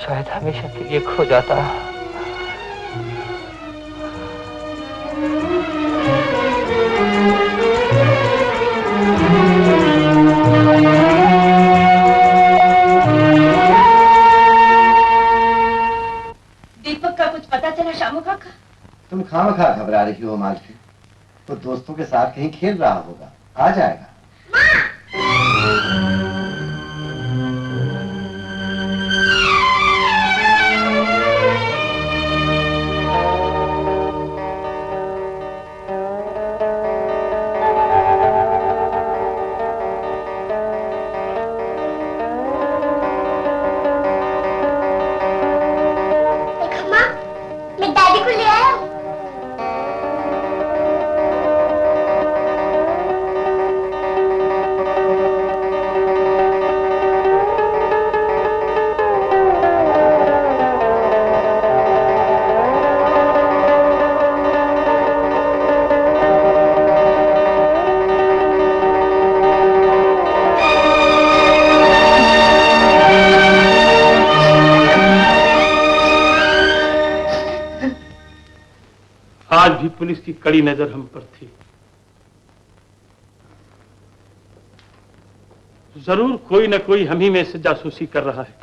[SPEAKER 6] शायद हमेशा के लिए खो जाता।
[SPEAKER 1] दीपक का कुछ पता चला शामू काका?
[SPEAKER 2] तुम खामखा घबरा रही हो मालकिन, वो दोस्तों के साथ कहीं खेल रहा होगा, आ जाएगा।
[SPEAKER 14] आज भी पुलिस की कड़ी नजर हम पर थी। जरूर कोई न कोई हम ही में से जासूसी कर रहा है।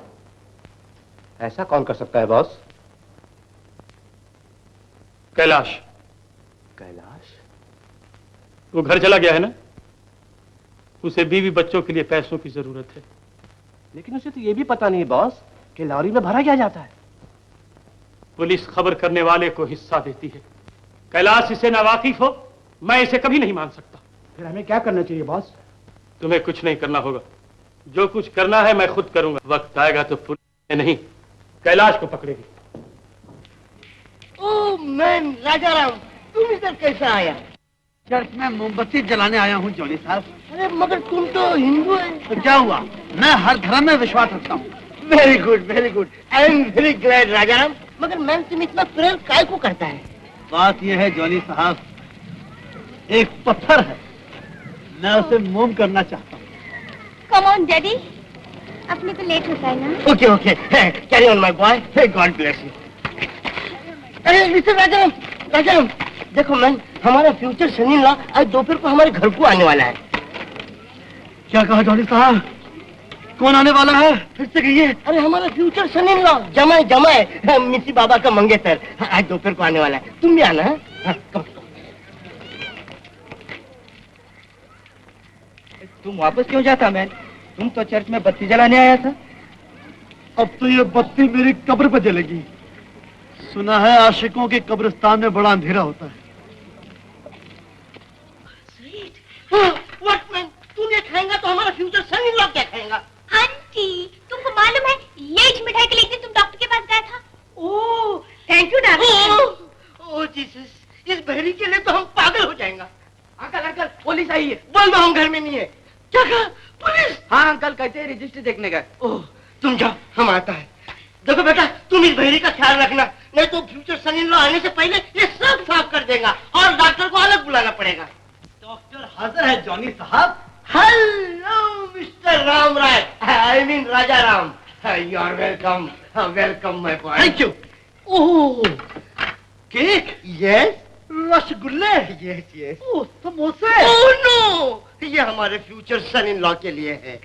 [SPEAKER 16] ऐसा कौन कर सकता है बॉस?
[SPEAKER 14] कैलाश।
[SPEAKER 16] कैलाश?
[SPEAKER 14] वो घर चला गया है ना, उसे बीवी बच्चों के लिए पैसों की जरूरत है।
[SPEAKER 16] लेकिन उसे तो ये भी पता नहीं बॉस कि लॉरी में भरा क्या जाता है।
[SPEAKER 14] पुलिस खबर करने वाले को हिस्सा देती है। कैलाश इसे नावाकिफ हो, मैं इसे कभी नहीं मान सकता।
[SPEAKER 16] फिर हमें क्या करना चाहिए बॉस?
[SPEAKER 14] तुम्हें कुछ नहीं करना होगा, जो कुछ करना है मैं खुद करूंगा। वक्त आएगा तो पुलिस नहीं कैलाश को पकड़ेगी।
[SPEAKER 3] ओह मैन राजाराम, तुम इधर कैसा आया?
[SPEAKER 17] चर्च में मोमबत्ती जलाने आया हूँ जॉनी साहब।
[SPEAKER 3] अरे मगर तुम तो हिंदू हैं।
[SPEAKER 17] तो क्या हुआ, मैं हर धर्म में विश्वास रखता हूँ।
[SPEAKER 3] Very good very good, I am very glad Rajaram. मगर मैन तुम इतना प्रेयर काय को करता है?
[SPEAKER 17] बात यह है जॉनी साहब, एक पत्थर है, मैं उसे मोम करना चाहता हूँ।
[SPEAKER 8] कम ऑन डैडी, अपने को लेट होता है ना।
[SPEAKER 3] Okay okay, carry on my boy, God bless you. अरे मिस्टर राजाराम, राजाराम देखो मैन, हमारा फ्यूचर सन इन लॉ आज दोपहर को हमारे घर को आने वाला है।
[SPEAKER 17] क्या कहा जॉनी साहब, कौन आने वाला है? फिर से कहिए।
[SPEAKER 3] अरे हमारा फ्यूचर सन इन लॉ जमाए जमाए मिसी बाबा का मंगेतर आज दोपहर को आने वाला है। तुम भी आना है?
[SPEAKER 17] तुम वापस क्यों जाता मैन? तुम तो चर्च में बत्ती जलाने आया था। अब तो ये बत्ती मेरी कब्र पर जलेगी। सुना है आशिकों के कब्रिस्तान में बड़ा अंधेरा होता है।
[SPEAKER 3] व्हाट मैन, तुम ये खाएंगा तो हमारा फ्यूचर सन इन लॉ क्या खाएगा?
[SPEAKER 8] आंटी, तुमको मालूम है ये मिठाई के लिए दिन तुम डॉक्टर के पास गया था?
[SPEAKER 3] Oh thank you darling. Oh Jesus, इस बहरी के लिए तो हम पागल हो जाएंगे।
[SPEAKER 17] अंकल अंकल, पुलिस आई है।
[SPEAKER 3] बोल दो हम घर में नहीं है। क्या कहा? पुलिस?
[SPEAKER 17] हाँ अंकल, कहते हैं रजिस्टर देखने गए।
[SPEAKER 3] ओह तुम जाओ, हम आता है। देखो बेटा, तुम इस बहरी का ख्याल रखना, नहीं तो फ्यूचर सन इन लॉ आने से पहले ये सब साफ कर देगा और डॉक्टर को अलग बुलाना पड़ेगा।
[SPEAKER 17] डॉक्टर हाजिर है जॉनी साहब।
[SPEAKER 3] Hello mister Ram Rai, I mean Raja Ram. You are welcome, welcome my boy.
[SPEAKER 17] Thank you. Oh cake?
[SPEAKER 3] Yes.
[SPEAKER 17] रसगुल्ले?
[SPEAKER 3] Yes yes.
[SPEAKER 17] ओह समोसे?
[SPEAKER 3] ओह नो, ये हमारे फ्यूचर सन इन लॉ के लिए है।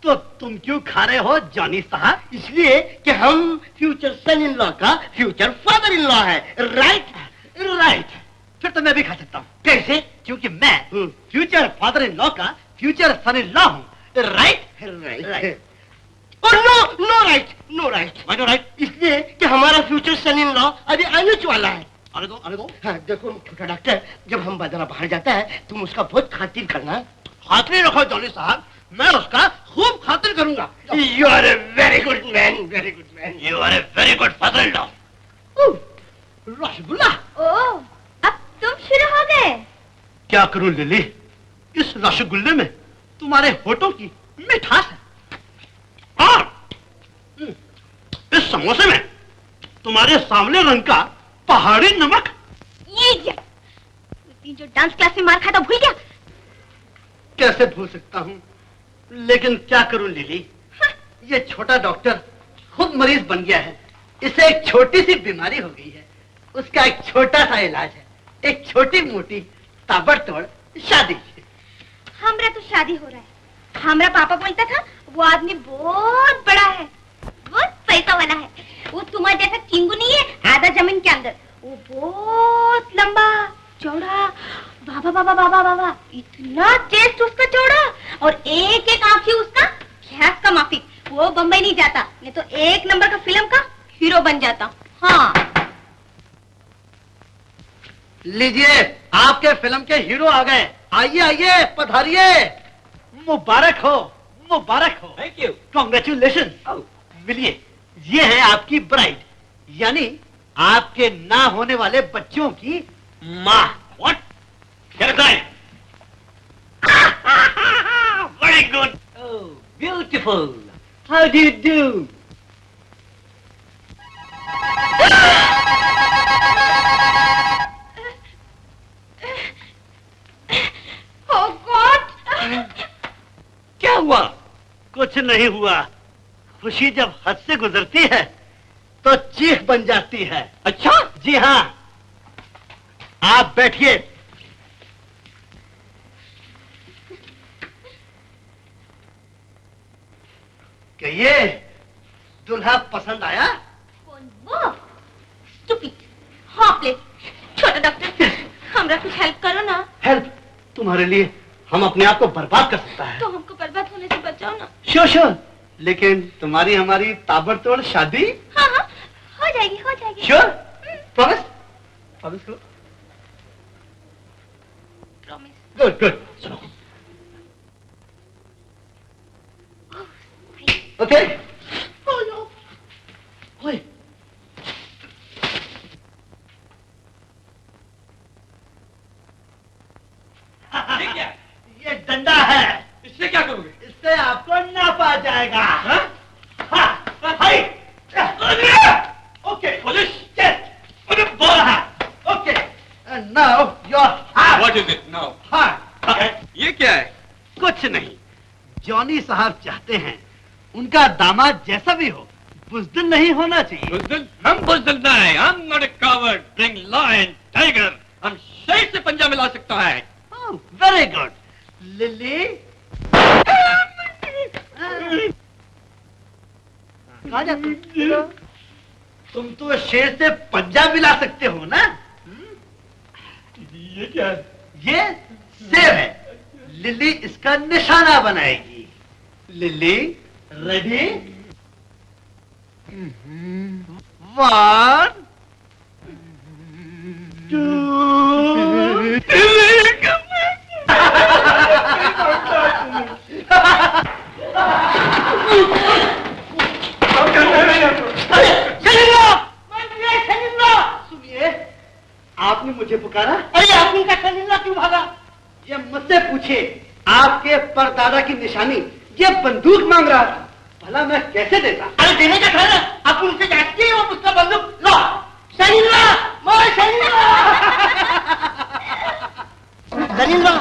[SPEAKER 17] तो तुम क्यों खा रहे हो जॉनी साहब?
[SPEAKER 3] इसलिए कि हम फ्यूचर सन इन लॉ का फ्यूचर फादर इन लॉ है। Right right.
[SPEAKER 17] फिर तो मैं भी खा सकता हूँ।
[SPEAKER 3] कैसे?
[SPEAKER 17] क्योंकि मैं फ्यूचर फादर इन लॉ का फ्यूचर सन इन लॉ हूँ। Right
[SPEAKER 3] right. और no no right, no right.
[SPEAKER 17] No right?
[SPEAKER 3] इसलिए कि हमारा फ्यूचर सन इन लॉ अभी आने वाला है।
[SPEAKER 17] आने दो आने दो।
[SPEAKER 3] हाँ देखो छोटा डॉक्टर, जब हम बाजार बाहर जाता है तुम उसका बहुत खातिर करना।
[SPEAKER 17] खातिर रखो जॉनी साहब, मैं उसका खूब खातिर करूंगा।
[SPEAKER 3] You are a very good man, very good man.
[SPEAKER 17] You are a very good father in law. Rasgulla?
[SPEAKER 8] Oh, अब तुम शुरू हो गए।
[SPEAKER 17] क्या करूं लिली, इस रसगुल्ले में तुम्हारे होठों की मिठास है और इस समोसे में तुम्हारे सामने रंग का पहाड़ी नमक।
[SPEAKER 8] ये जो डांस क्लास में मार खाता भूल गया?
[SPEAKER 17] कैसे भूल सकता हूँ, लेकिन क्या करूं लिली, ये छोटा डॉक्टर खुद मरीज बन गया है। इसे एक छोटी सी बीमारी हो गई है, उसका एक छोटा सा इलाज है, एक छोटी मोटी ताबड़तोड़ शादी।
[SPEAKER 8] हमरा तो शादी हो रहा है। हमरा पापा बोलता था वो आदमी बहुत बड़ा है, बहुत पैसा वाला है। वो तुम्हारे जैसा किंगू नहीं है आधा जमीन के अंदर। वो बहुत लंबा चौड़ा, बाबा बाबा बाबा बाबा, इतना चेस्ट उसका चौड़ा और एक एक आंखी उसका गैस का माफिक। वो बम्बई नहीं जाता, नहीं तो एक नंबर का फिल्म का हीरो बन जाता। हाँ
[SPEAKER 17] लीजिए, आपके फिल्म के हीरो आ गए। आइए आइए, पधारिए। मुबारक हो, मुबारक हो।
[SPEAKER 12] Thank you.
[SPEAKER 17] कॉन्ग्रेचुलेशन। मिलिए, ये है आपकी ब्राइड, यानी आपके ना होने वाले बच्चों की माँ। What?
[SPEAKER 3] Very good.
[SPEAKER 12] Oh, beautiful.
[SPEAKER 3] How do you do?
[SPEAKER 8] Oh God!
[SPEAKER 17] क्या हुआ? कुछ नहीं हुआ। खुशी जब हद से गुजरती है तो चीख बन जाती है।
[SPEAKER 3] अच्छा?
[SPEAKER 17] जी हाँ। आप बैठिए। क्या ये दूल्हा पसंद आया?
[SPEAKER 10] कौन वो? स्टूपिड, हॉपलेस, छोटा डॉक्टर, हमरा कुछ हेल्प करो ना।
[SPEAKER 17] हेल्प? तुम्हारे लिए हम अपने आप को बर्बाद कर सकता है।
[SPEAKER 10] तो हमको बर्बाद होने से बचाओ ना।
[SPEAKER 17] श्योर श्योर, लेकिन तुम्हारी हमारी ताबड़तोड़ शादी?
[SPEAKER 10] हाँ हाँ, हो जाएगी हो जाएगी।
[SPEAKER 17] श्योर? प्रॉमिस? प्रॉमिस करो।
[SPEAKER 10] प्रॉमिस।
[SPEAKER 17] Good good. सुनो। ओके। ओए।
[SPEAKER 14] ये क्या?
[SPEAKER 17] ये डंडा है।
[SPEAKER 14] इससे क्या करोगे?
[SPEAKER 17] इससे आपको नापा जाएगा। हाँ? हाय। ओके।
[SPEAKER 14] पुलिस।
[SPEAKER 17] यस। बोल है। Okay. Now your heart.
[SPEAKER 14] What is it now?
[SPEAKER 17] Heart.
[SPEAKER 14] ये क्या है?
[SPEAKER 17] कुछ नहीं, जॉनी साहब चाहते हैं उनका दामाद जैसा भी हो बुज़दिल नहीं होना चाहिए।
[SPEAKER 14] बुज़दिल? हम बुज़दिल नहीं, I'm not a coward, bring lion, tiger. हम शेर से पंजा मिला सकता है।
[SPEAKER 17] Very good. लिली कहाँ जाते हो? तुम तो शेर से पंजा मिला सकते हो ना?
[SPEAKER 14] ये क्या है?
[SPEAKER 17] ये सेब है। लिली इसका निशाना बनाएगी। Lily ready? 1 2 सुनिए, आपने मुझे पुकारा? अरे आपने का शरीला क्यों भागा? ये मुझसे पूछे। आपके परदादा की निशानी ये बंदूक मांग रहा था, भला मैं कैसे देता? अरे देने का था ना, आप उनसे जांचते हैं और मुझसे बंदूक लो। शरीला, मोय शरीला, शरीला,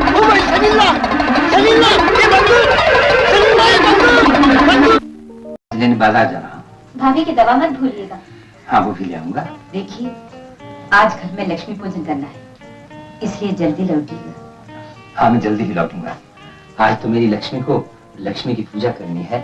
[SPEAKER 17] ओ मोय शरीला, शरीला, ये बंदूक, शरीला, ये बंदूक, बंदूक।
[SPEAKER 6] लेने बाजार जा रहा हूँ।
[SPEAKER 1] भाभी की दवा मत भूलिएगा।
[SPEAKER 6] हाँ वो भी ले आऊंगा।
[SPEAKER 1] देखिए, आज घर में लक्ष्मी पूजन करना है, इसलिए जल्दी लौटिएगा।
[SPEAKER 6] हाँ मैं जल्दी ही लौटूंगा। आज तो मेरी लक्ष्मी को लक्ष्मी की पूजा करनी है।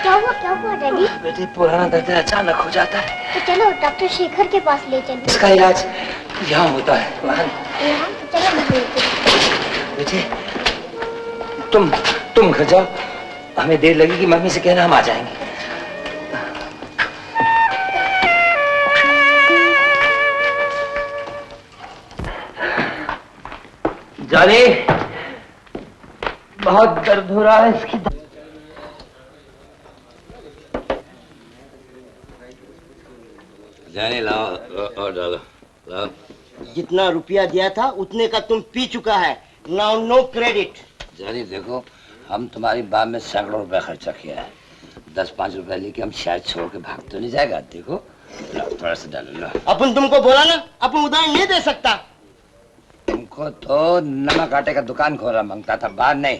[SPEAKER 8] क्या हुआ डैडी?
[SPEAKER 6] बेटे पुराना दर्द अचानक हो जाता है।
[SPEAKER 8] तो चलो डॉक्टर शेखर के पास ले चलो।
[SPEAKER 6] इसका इलाज यहाँ होता है। वहाँ
[SPEAKER 8] तो चलो
[SPEAKER 6] बेटे तुम घर जाओ, हमें देर लगेगी, मम्मी से कहना हम आ जाएंगे। जाने बहुत दर्द हो रहा है इसकी।
[SPEAKER 2] जाने लाओ और डालो, लाओ।
[SPEAKER 3] जितना रुपया दिया था उतने का तुम पी चुका है। Now no credit.
[SPEAKER 6] जानी देखो, हम तुम्हारी बात में सैकड़ों रुपए खर्चा किया है। 10-5 रुपए लेके हम शायद छोड़ के भाग तो नहीं जाएगा। देखो थोड़ा सा डालो। लो
[SPEAKER 3] अपन तुमको बोला ना, अपन उधार नहीं दे सकता।
[SPEAKER 6] तुमको तो नमक आटे का दुकान खोला मांगता था, बात नहीं।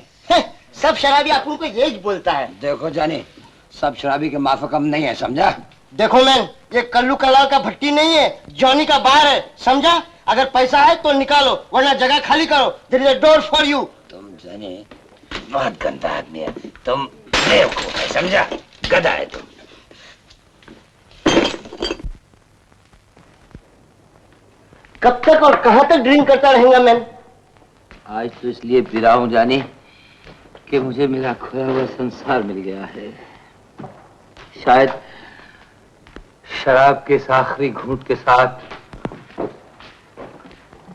[SPEAKER 3] सब शराबी अपन को यही बोलता है।
[SPEAKER 6] देखो जानी, सब शराबी के माफक हम नहीं है, समझा?
[SPEAKER 3] देखो मैन, ये कल्लू कलाल का भट्टी नहीं है, जॉनी का बार है, समझा? अगर पैसा है तो निकालो, वरना जगह खाली करो। There is a door for you.
[SPEAKER 6] तुम जानी बहुत गंदा आदमी है, तुम बेवकूफ है, समझा? गधा है तुम।
[SPEAKER 3] कब तक और कहाँ तक ड्रिंक करता रहेगा मैन?
[SPEAKER 6] आज तो इसलिए पी रहा हूँ जानी कि मुझे मेरा खोया हुआ संसार मिल गया है। शायद शराब के इस आखिरी घूंट के साथ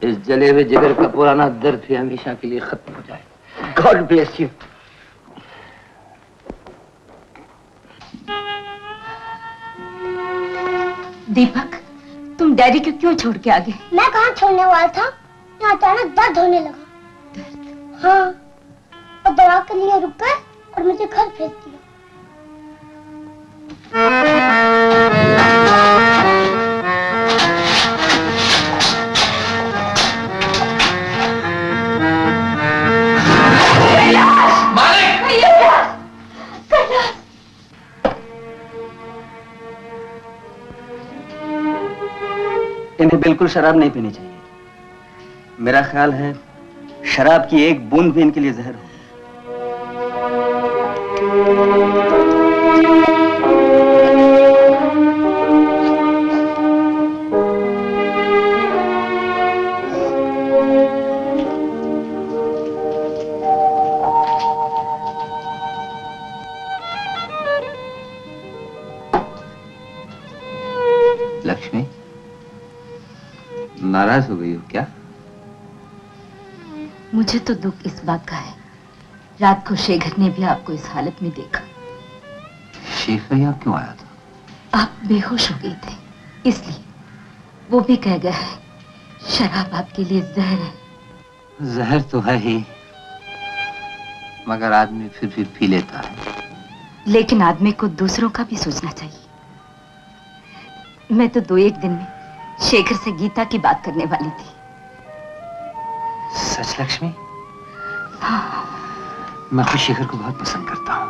[SPEAKER 6] इस जले हुए जिगर का पुराना दर्द भी हमेशा के लिए खत्म हो जाए।
[SPEAKER 3] God bless you.
[SPEAKER 1] दीपक, तुम डैडी को क्यों छोड़ के आ गए?
[SPEAKER 8] मैं कहाँ छोड़ने वाला था, यहाँ अचानक दर्द होने लगा। हाँ, और दवा के लिए रुक गए और मुझे घर भेज दिया।
[SPEAKER 12] इन्हें बिल्कुल शराब नहीं पीनी चाहिए। मेरा ख्याल है शराब की एक बूंद भी इनके लिए जहर हो।
[SPEAKER 6] लक्ष्मी, नाराज हो गई हो क्या?
[SPEAKER 1] मुझे तो दुख इस बात का है, रात को शेखर ने भी आपको इस हालत में देखा।
[SPEAKER 6] शेखर यहाँ क्यों आया था?
[SPEAKER 1] आप बेहोश हो गए थे, इसलिए वो भी कह गया है शराब आपके लिए जहर है।
[SPEAKER 6] जहर तो है ही, मगर आदमी फिर भी पी लेता है।
[SPEAKER 1] लेकिन आदमी को दूसरों का भी सोचना चाहिए। मैं तो 2-1 दिन में शेखर से गीता की बात करने वाली थी।
[SPEAKER 6] सच लक्ष्मी?
[SPEAKER 1] हाँ।
[SPEAKER 6] मैं खुद शेखर को बहुत पसंद करता हूँ।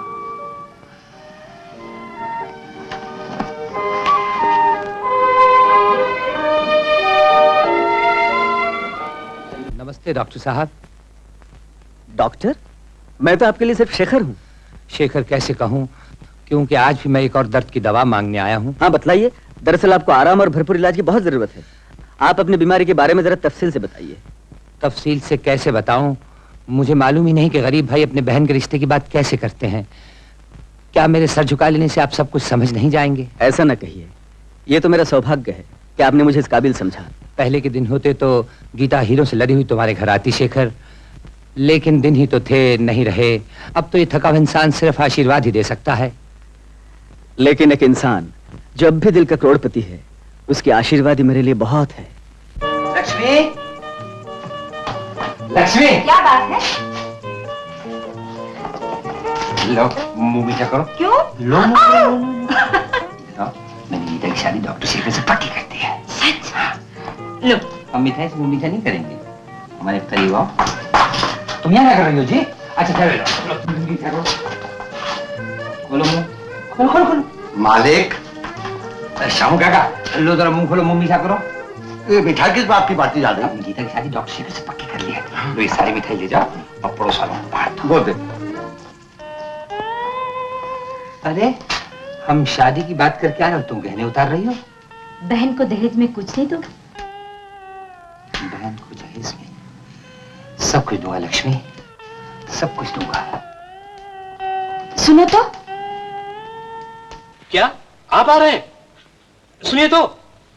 [SPEAKER 12] नमस्ते डॉक्टर साहब। डॉक्टर, मैं तो आपके लिए सिर्फ शेखर हूँ।
[SPEAKER 6] शेखर कैसे कहूँ, क्योंकि आज भी मैं एक और दर्द की दवा मांगने आया हूँ।
[SPEAKER 12] हाँ बताइए। दरअसल आपको आराम और भरपूर इलाज की बहुत जरूरत है। आप अपनी बीमारी के बारे में जरा तफसील से बताइए।
[SPEAKER 6] तफसील से कैसे बताऊं? मुझे मालूम ही नहीं कि गरीब भाई अपने बहन के रिश्ते की बात कैसे करते हैं। क्या मेरे सर झुका लेने से आप सब कुछ समझ नहीं जाएंगे?
[SPEAKER 12] ऐसा न कहिए, ये तो मेरा सौभाग्य है कि आपने मुझे इस काबिल समझा।
[SPEAKER 6] पहले के दिन होते तो गीता हीरों से लड़ी हुई तुम्हारे घर आती शेखर, लेकिन दिन ही तो थे, नहीं रहे। अब तो ये थका हुआ इंसान सिर्फ आशीर्वाद ही दे सकता है।
[SPEAKER 12] लेकिन एक इंसान जब भी दिल का करोड़पति है, उसके आशीर्वाद ही मेरे लिए बहुत है।
[SPEAKER 6] लक्ष्मी, लक्ष्मी,
[SPEAKER 1] क्या बात है?
[SPEAKER 6] लो मुंह मीठा करो।
[SPEAKER 1] क्यों?
[SPEAKER 6] लो मैंने गीता की शादी डॉक्टर शेखर से पक्की कर दी है।
[SPEAKER 1] सच? लो।
[SPEAKER 6] हम मिठाई से मुंह मीठा नहीं करेंगे, हमारे करीब आओ। तुम यहाँ क्या कर रही हो जी? अच्छा चलो लो मीठा करो। खोलो मुंह, खोलो खोलो खोलो।
[SPEAKER 2] मालिक।
[SPEAKER 6] शामू काका, लो जरा मुंह खोलो, मुंह मीठा करो।
[SPEAKER 2] ये मिठाई किस बात की बातें जा रही है?
[SPEAKER 6] गीता की शादी डॉक्टर शेखर से पक्की कर ली है। लो ये सारी मिठाई ले जाओ और पड़ोस वालों को बांट दो।
[SPEAKER 2] बोल दे।
[SPEAKER 6] अरे हम शादी की बात करके आए और तुम गहने उतार रही हो?
[SPEAKER 1] बहन को दहेज में कुछ नहीं दोगे?
[SPEAKER 6] बहन को दहेज में सब कुछ दूंगा लक्ष्मी, सब कुछ दूंगा।
[SPEAKER 1] सुनो तो।
[SPEAKER 14] क्या आप आ रहे हैं? सुनिए तो,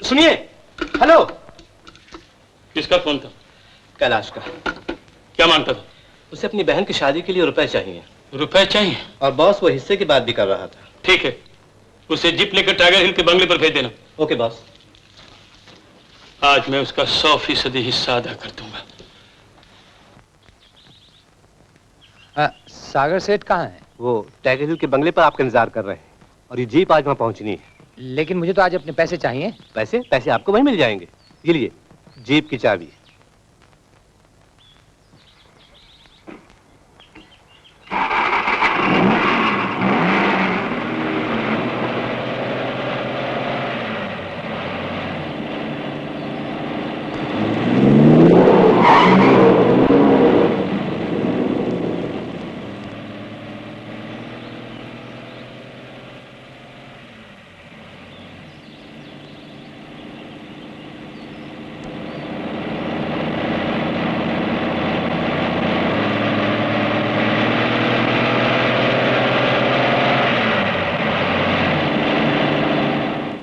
[SPEAKER 14] सुनिए। हेलो।
[SPEAKER 11] किसका फोन था?
[SPEAKER 14] कैलाश का।
[SPEAKER 11] क्या मांगता था?
[SPEAKER 14] उसे अपनी बहन की शादी के लिए रुपए चाहिए।
[SPEAKER 11] रुपए चाहिए?
[SPEAKER 14] और बॉस वो हिस्से की बात भी कर रहा था।
[SPEAKER 11] ठीक है, उसे जिप लेकर टाइगर हिल के बंगले पर भेज देना।
[SPEAKER 14] Okay boss.
[SPEAKER 11] आज मैं उसका 100% हिस्सा अदा कर दूंगा।
[SPEAKER 6] सागर सेठ कहाँ है?
[SPEAKER 14] वो टाइगर हिल के बंगले पर आपका इंतजार कर रहे हैं और ये जीप आज वहां पहुंचनी है।
[SPEAKER 6] लेकिन मुझे तो आज अपने पैसे चाहिए।
[SPEAKER 14] पैसे? पैसे आपको वहीं मिल जाएंगे। ये लिए जीप की चाबी।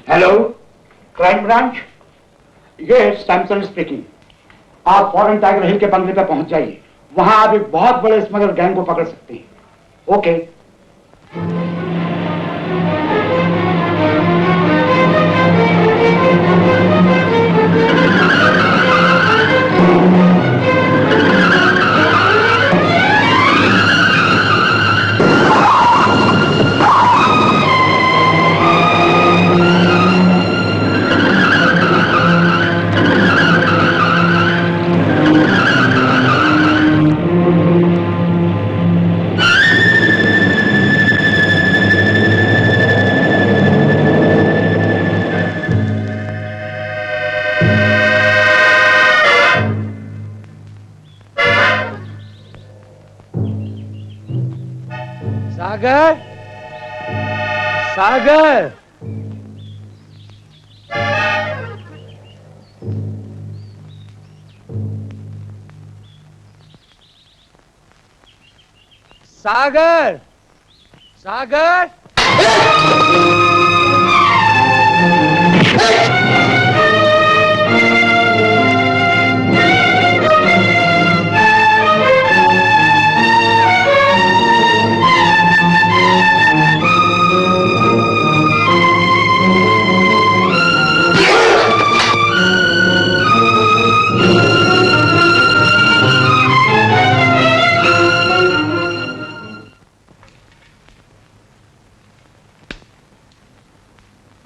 [SPEAKER 15] Hello, crime branch. ये सैमसन स्पीकिंग। आप फौरन टाइगर हिल के बंगले पे पहुंच जाइए, वहां आप एक बहुत बड़े स्मगलर गैंग को पकड़ सकते हैं। ओके।
[SPEAKER 6] सागर, सागर, सागर, सागर।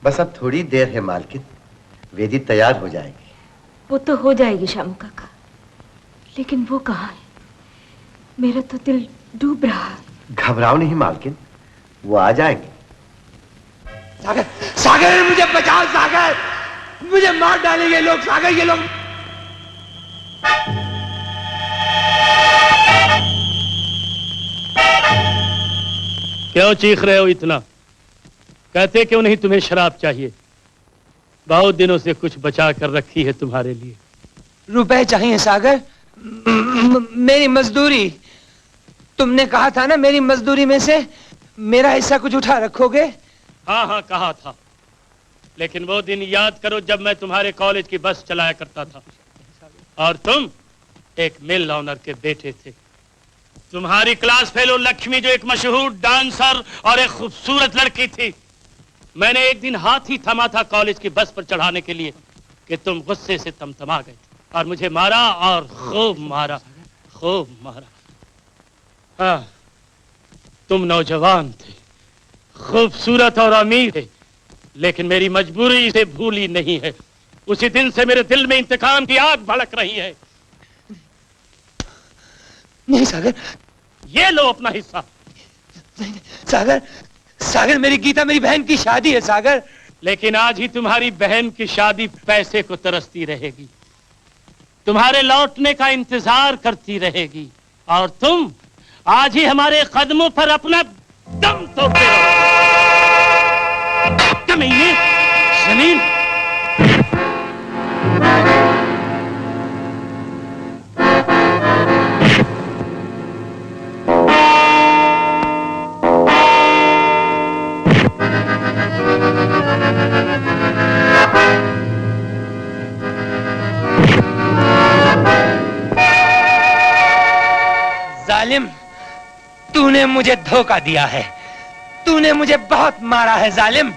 [SPEAKER 2] बस अब थोड़ी देर है मालकिन, वेदी तैयार हो जाएगी।
[SPEAKER 1] वो तो हो जाएगी शामू काका, लेकिन वो कहाँ है? मेरा तो दिल डूब रहा है।
[SPEAKER 2] घबराओ नहीं मालकिन, वो आ जाएंगे।
[SPEAKER 6] सागर, सागर मुझे बचाओ सागर, मुझे मार डालेंगे लोग सागर, ये लोग।
[SPEAKER 11] क्यों चीख रहे हो इतना? कहते क्यों नहीं तुम्हें शराब चाहिए? बहुत दिनों से कुछ बचा कर रखी है तुम्हारे लिए।
[SPEAKER 6] रुपए चाहिए सागर, मेरी मजदूरी। तुमने कहा था ना मेरी मजदूरी में से मेरा हिस्सा कुछ उठा रखोगे।
[SPEAKER 11] हाँ हाँ कहा था, लेकिन वो दिन याद करो जब मैं तुम्हारे कॉलेज की बस चलाया करता था और तुम एक मिल ऑनर के बेटे थे। तुम्हारी क्लास फेलो लक्ष्मी जो एक मशहूर डांसर और एक खूबसूरत लड़की थी, मैंने एक दिन हाथ ही थमा था कॉलेज की बस पर चढ़ाने के लिए कि तुम गुस्से से तमतमा गए और मुझे मारा और खूब मारा, खूब मारा। हाँ, तुम नौजवान थे, खूबसूरत और अमीर थे, लेकिन मेरी मजबूरी इसे भूली नहीं है। उसी दिन से मेरे दिल में इंतकाम की आग भड़क रही है।
[SPEAKER 6] नहीं सागर,
[SPEAKER 11] ये लो अपना हिस्सा।
[SPEAKER 6] सागर, सागर मेरी गीता मेरी बहन की शादी है सागर।
[SPEAKER 11] लेकिन आज ही तुम्हारी बहन की शादी पैसे को तरसती रहेगी, तुम्हारे लौटने का इंतजार करती रहेगी, और तुम आज ही हमारे कदमों पर अपना दम तोड़ते रहो। कमीने, जमीन।
[SPEAKER 6] जालिम, तूने मुझे धोखा दिया है, तूने मुझे बहुत मारा है जालिम।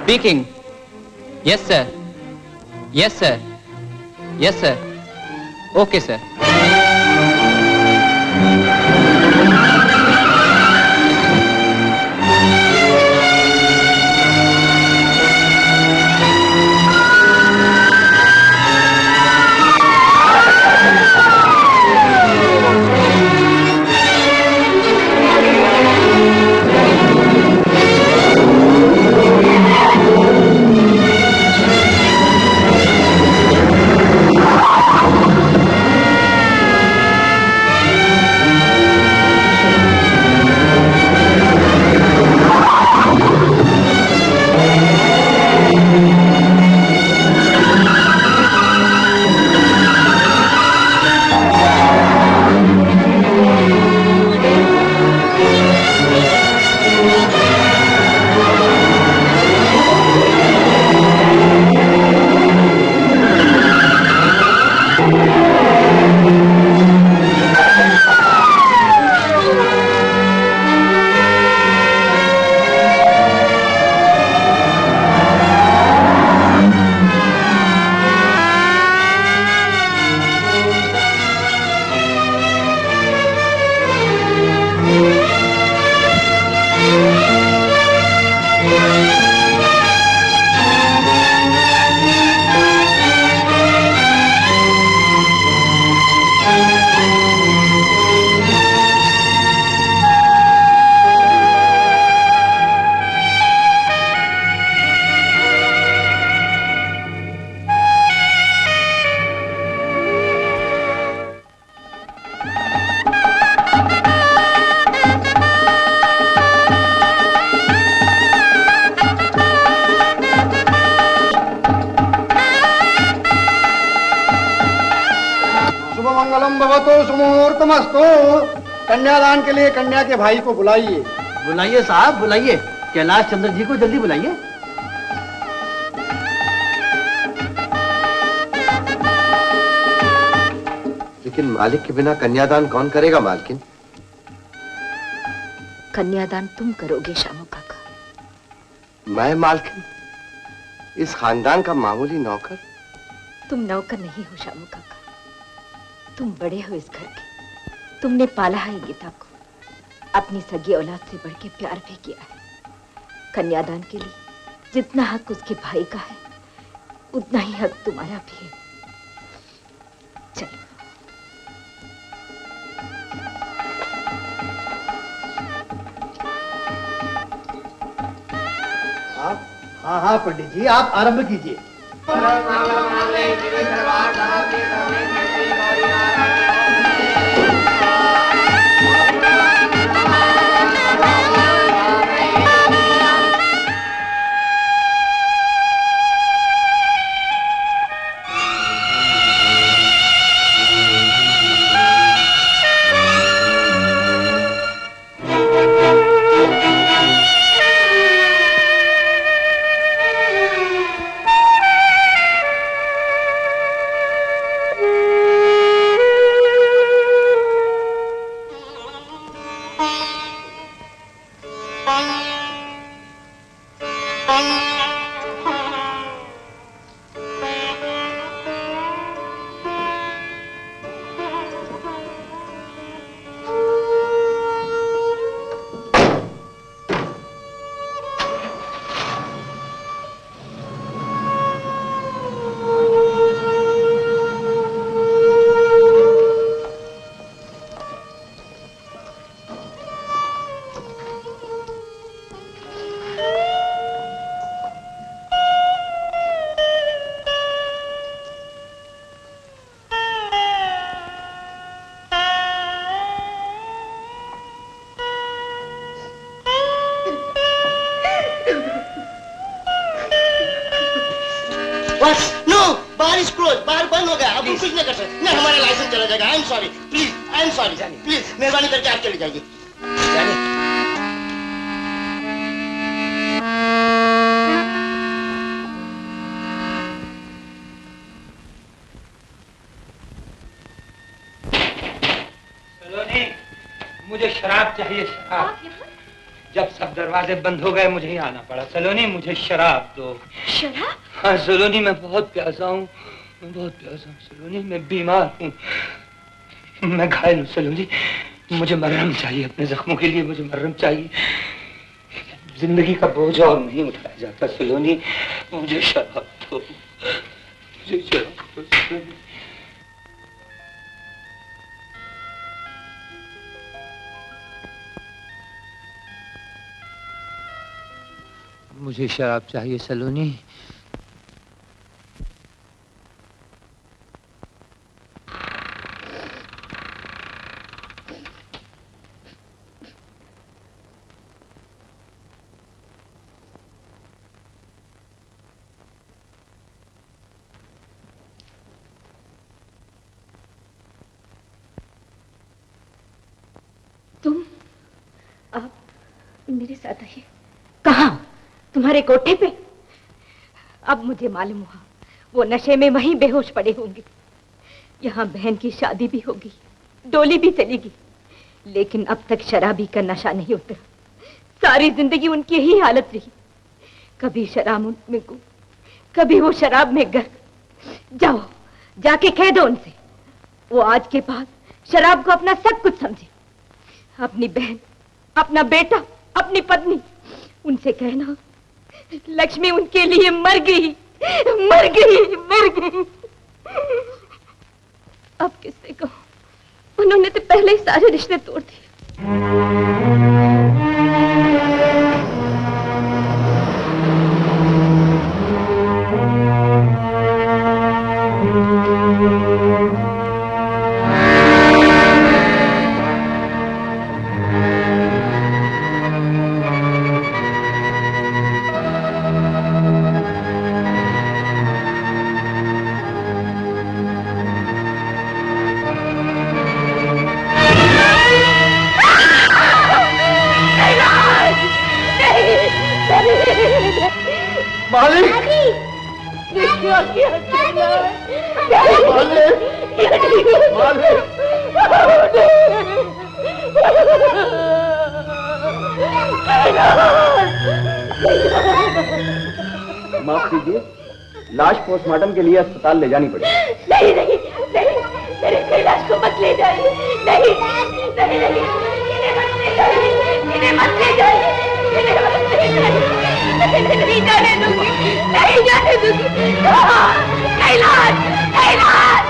[SPEAKER 5] Speaking. Yes, sir. Yes, sir. Yes, sir. Okay, sir.
[SPEAKER 15] शुभमंगलम भवतो सुमुहूर्तमस्तु। कन्यादान के लिए कन्या के भाई को बुलाइए।
[SPEAKER 17] बुलाइए साहब बुलाइए, कैलाश चंद्र जी को जल्दी बुलाइए।
[SPEAKER 2] लेकिन मालिक के बिना कन्यादान कौन करेगा मालकिन?
[SPEAKER 7] कन्यादान तुम करोगे शामू काका।
[SPEAKER 2] मैं मालकिन? इस खानदान का मामूली नौकर?
[SPEAKER 7] तुम नौकर नहीं हो शामू काका, तुम बड़े हो इस घर के। तुमने पाला है गीता को, अपनी सगी औलाद से बढ़ के प्यार भी किया है। कन्यादान के लिए जितना हक उसके भाई का है, उतना ही हक तुम्हारा भी है। चलो।
[SPEAKER 17] हाँ हाँ पंडित जी, आप आरंभ कीजिए।
[SPEAKER 3] What? No, bar is close, bar बंद हो गया, अब कुछ नहीं कर सकते। नहीं, हमारा लाइसेंस चला जाएगा। I am sorry, please, I am sorry, please मेहरबानी करके आप चले जाइए।
[SPEAKER 6] मुझे शराब चाहिए, शराब। जब सब दरवाजे बंद हो गए मुझे ही आना पड़ा। सलोनी मुझे शराब दो।
[SPEAKER 7] शराब?
[SPEAKER 6] हाँ सलोनी, मैं बहुत प्यासा हूँ, मैं बहुत प्यासा हूँ सलोनी, मैं बीमार हूँ, मैं घायल हूँ सलोनी, मुझे मरहम चाहिए, अपने जख्मों के लिए मुझे मरहम चाहिए। जिंदगी का बोझ और नहीं उठाया जाता सलोनी, मुझे शराब दो, मुझे शराब दो सलोनी। मुझे शराब चाहिए सलोनी।
[SPEAKER 7] तुम आप मेरे साथ आइए। कहाँ? तुम्हारे कोठे पे? अब मुझे मालूम हुआ वो नशे में वहीं बेहोश पड़े होंगे। यहाँ बहन की शादी भी होगी, डोली भी चलेगी, लेकिन अब तक शराबी का नशा नहीं उतरा। सारी जिंदगी उनकी ही हालत रही, कभी शराब में गुम, कभी वो शराब में गर्क। जाओ जाके कह दो उनसे वो आज के बाद शराब को अपना सब कुछ समझे। अपनी बहन, अपना बेटा, अपनी पत्नी, उनसे कहना लक्ष्मी उनके लिए मर गई, मर गई, मर गई। अब किससे कहूं? उन्होंने तो पहले ही सारे रिश्ते तोड़ दिए।
[SPEAKER 2] माफ कीजिए, लाश पोस्टमार्टम के लिए अस्पताल ले जानी पड़ेगी।
[SPEAKER 7] नहीं नहीं नहीं, मेरे कैलाश को मत ले जाइए। नहीं नहीं नहीं, इन्हें मत ले जाइए, इन्हें मत ले जाइए, इन्हें मत ले जाइए। नहीं जाने दूंगी, नहीं जाने दूंगी। कैलाश, कैलाश।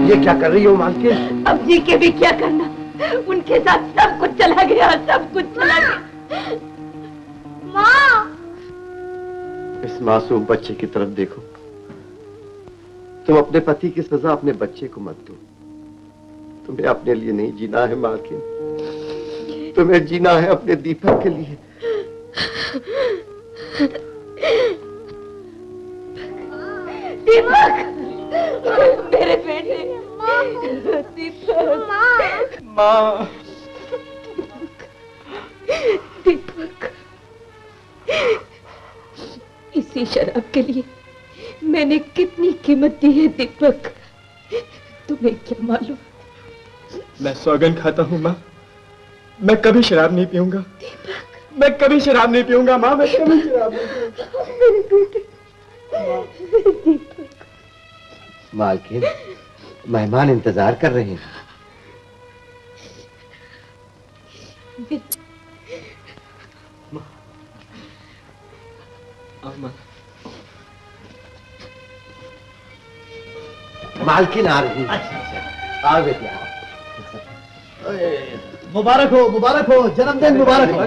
[SPEAKER 2] ये क्या कर रही हो मालकिन?
[SPEAKER 7] अब जी के भी क्या करना, उनके साथ सब कुछ चला गया, सब कुछ चला गया।
[SPEAKER 8] माँ,
[SPEAKER 2] इस मासूम बच्चे की तरफ देखो। तुम अपने पति की सजा अपने बच्चे को मत दो। तुम्हें अपने लिए नहीं जीना है मालकिन, तुम्हें जीना है अपने दीपक के लिए।
[SPEAKER 7] दीपक, मेरे बेटे, दीपक,
[SPEAKER 2] माँ,
[SPEAKER 7] दीपक, इसी शराब के लिए मैंने कितनी कीमत दी है दीपक, तुम्हें क्या मालूम?
[SPEAKER 18] मैं सौगंध खाता हूँ माँ, मैं कभी शराब नहीं पीऊंगा। मैं कभी शराब नहीं पीऊंगा माँ, मैं कभी शराब नहीं पीऊंगा।
[SPEAKER 2] मालकिन, मेहमान इंतजार कर रहे हैं। मालकिन आ रही है। आ बेटी आओ।
[SPEAKER 17] मुबारक हो, जन्मदिन मुबारक हो।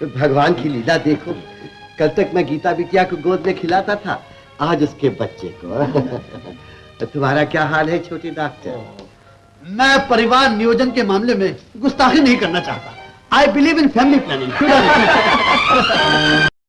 [SPEAKER 2] भगवान की लीला देखो, कल तक मैं गीता बिटिया को गोद में खिलाता था, आज उसके बच्चे को। तो तुम्हारा क्या हाल है छोटी डॉक्टर?
[SPEAKER 17] मैं परिवार नियोजन के मामले में गुस्ताखी नहीं करना चाहता। I believe in family planning.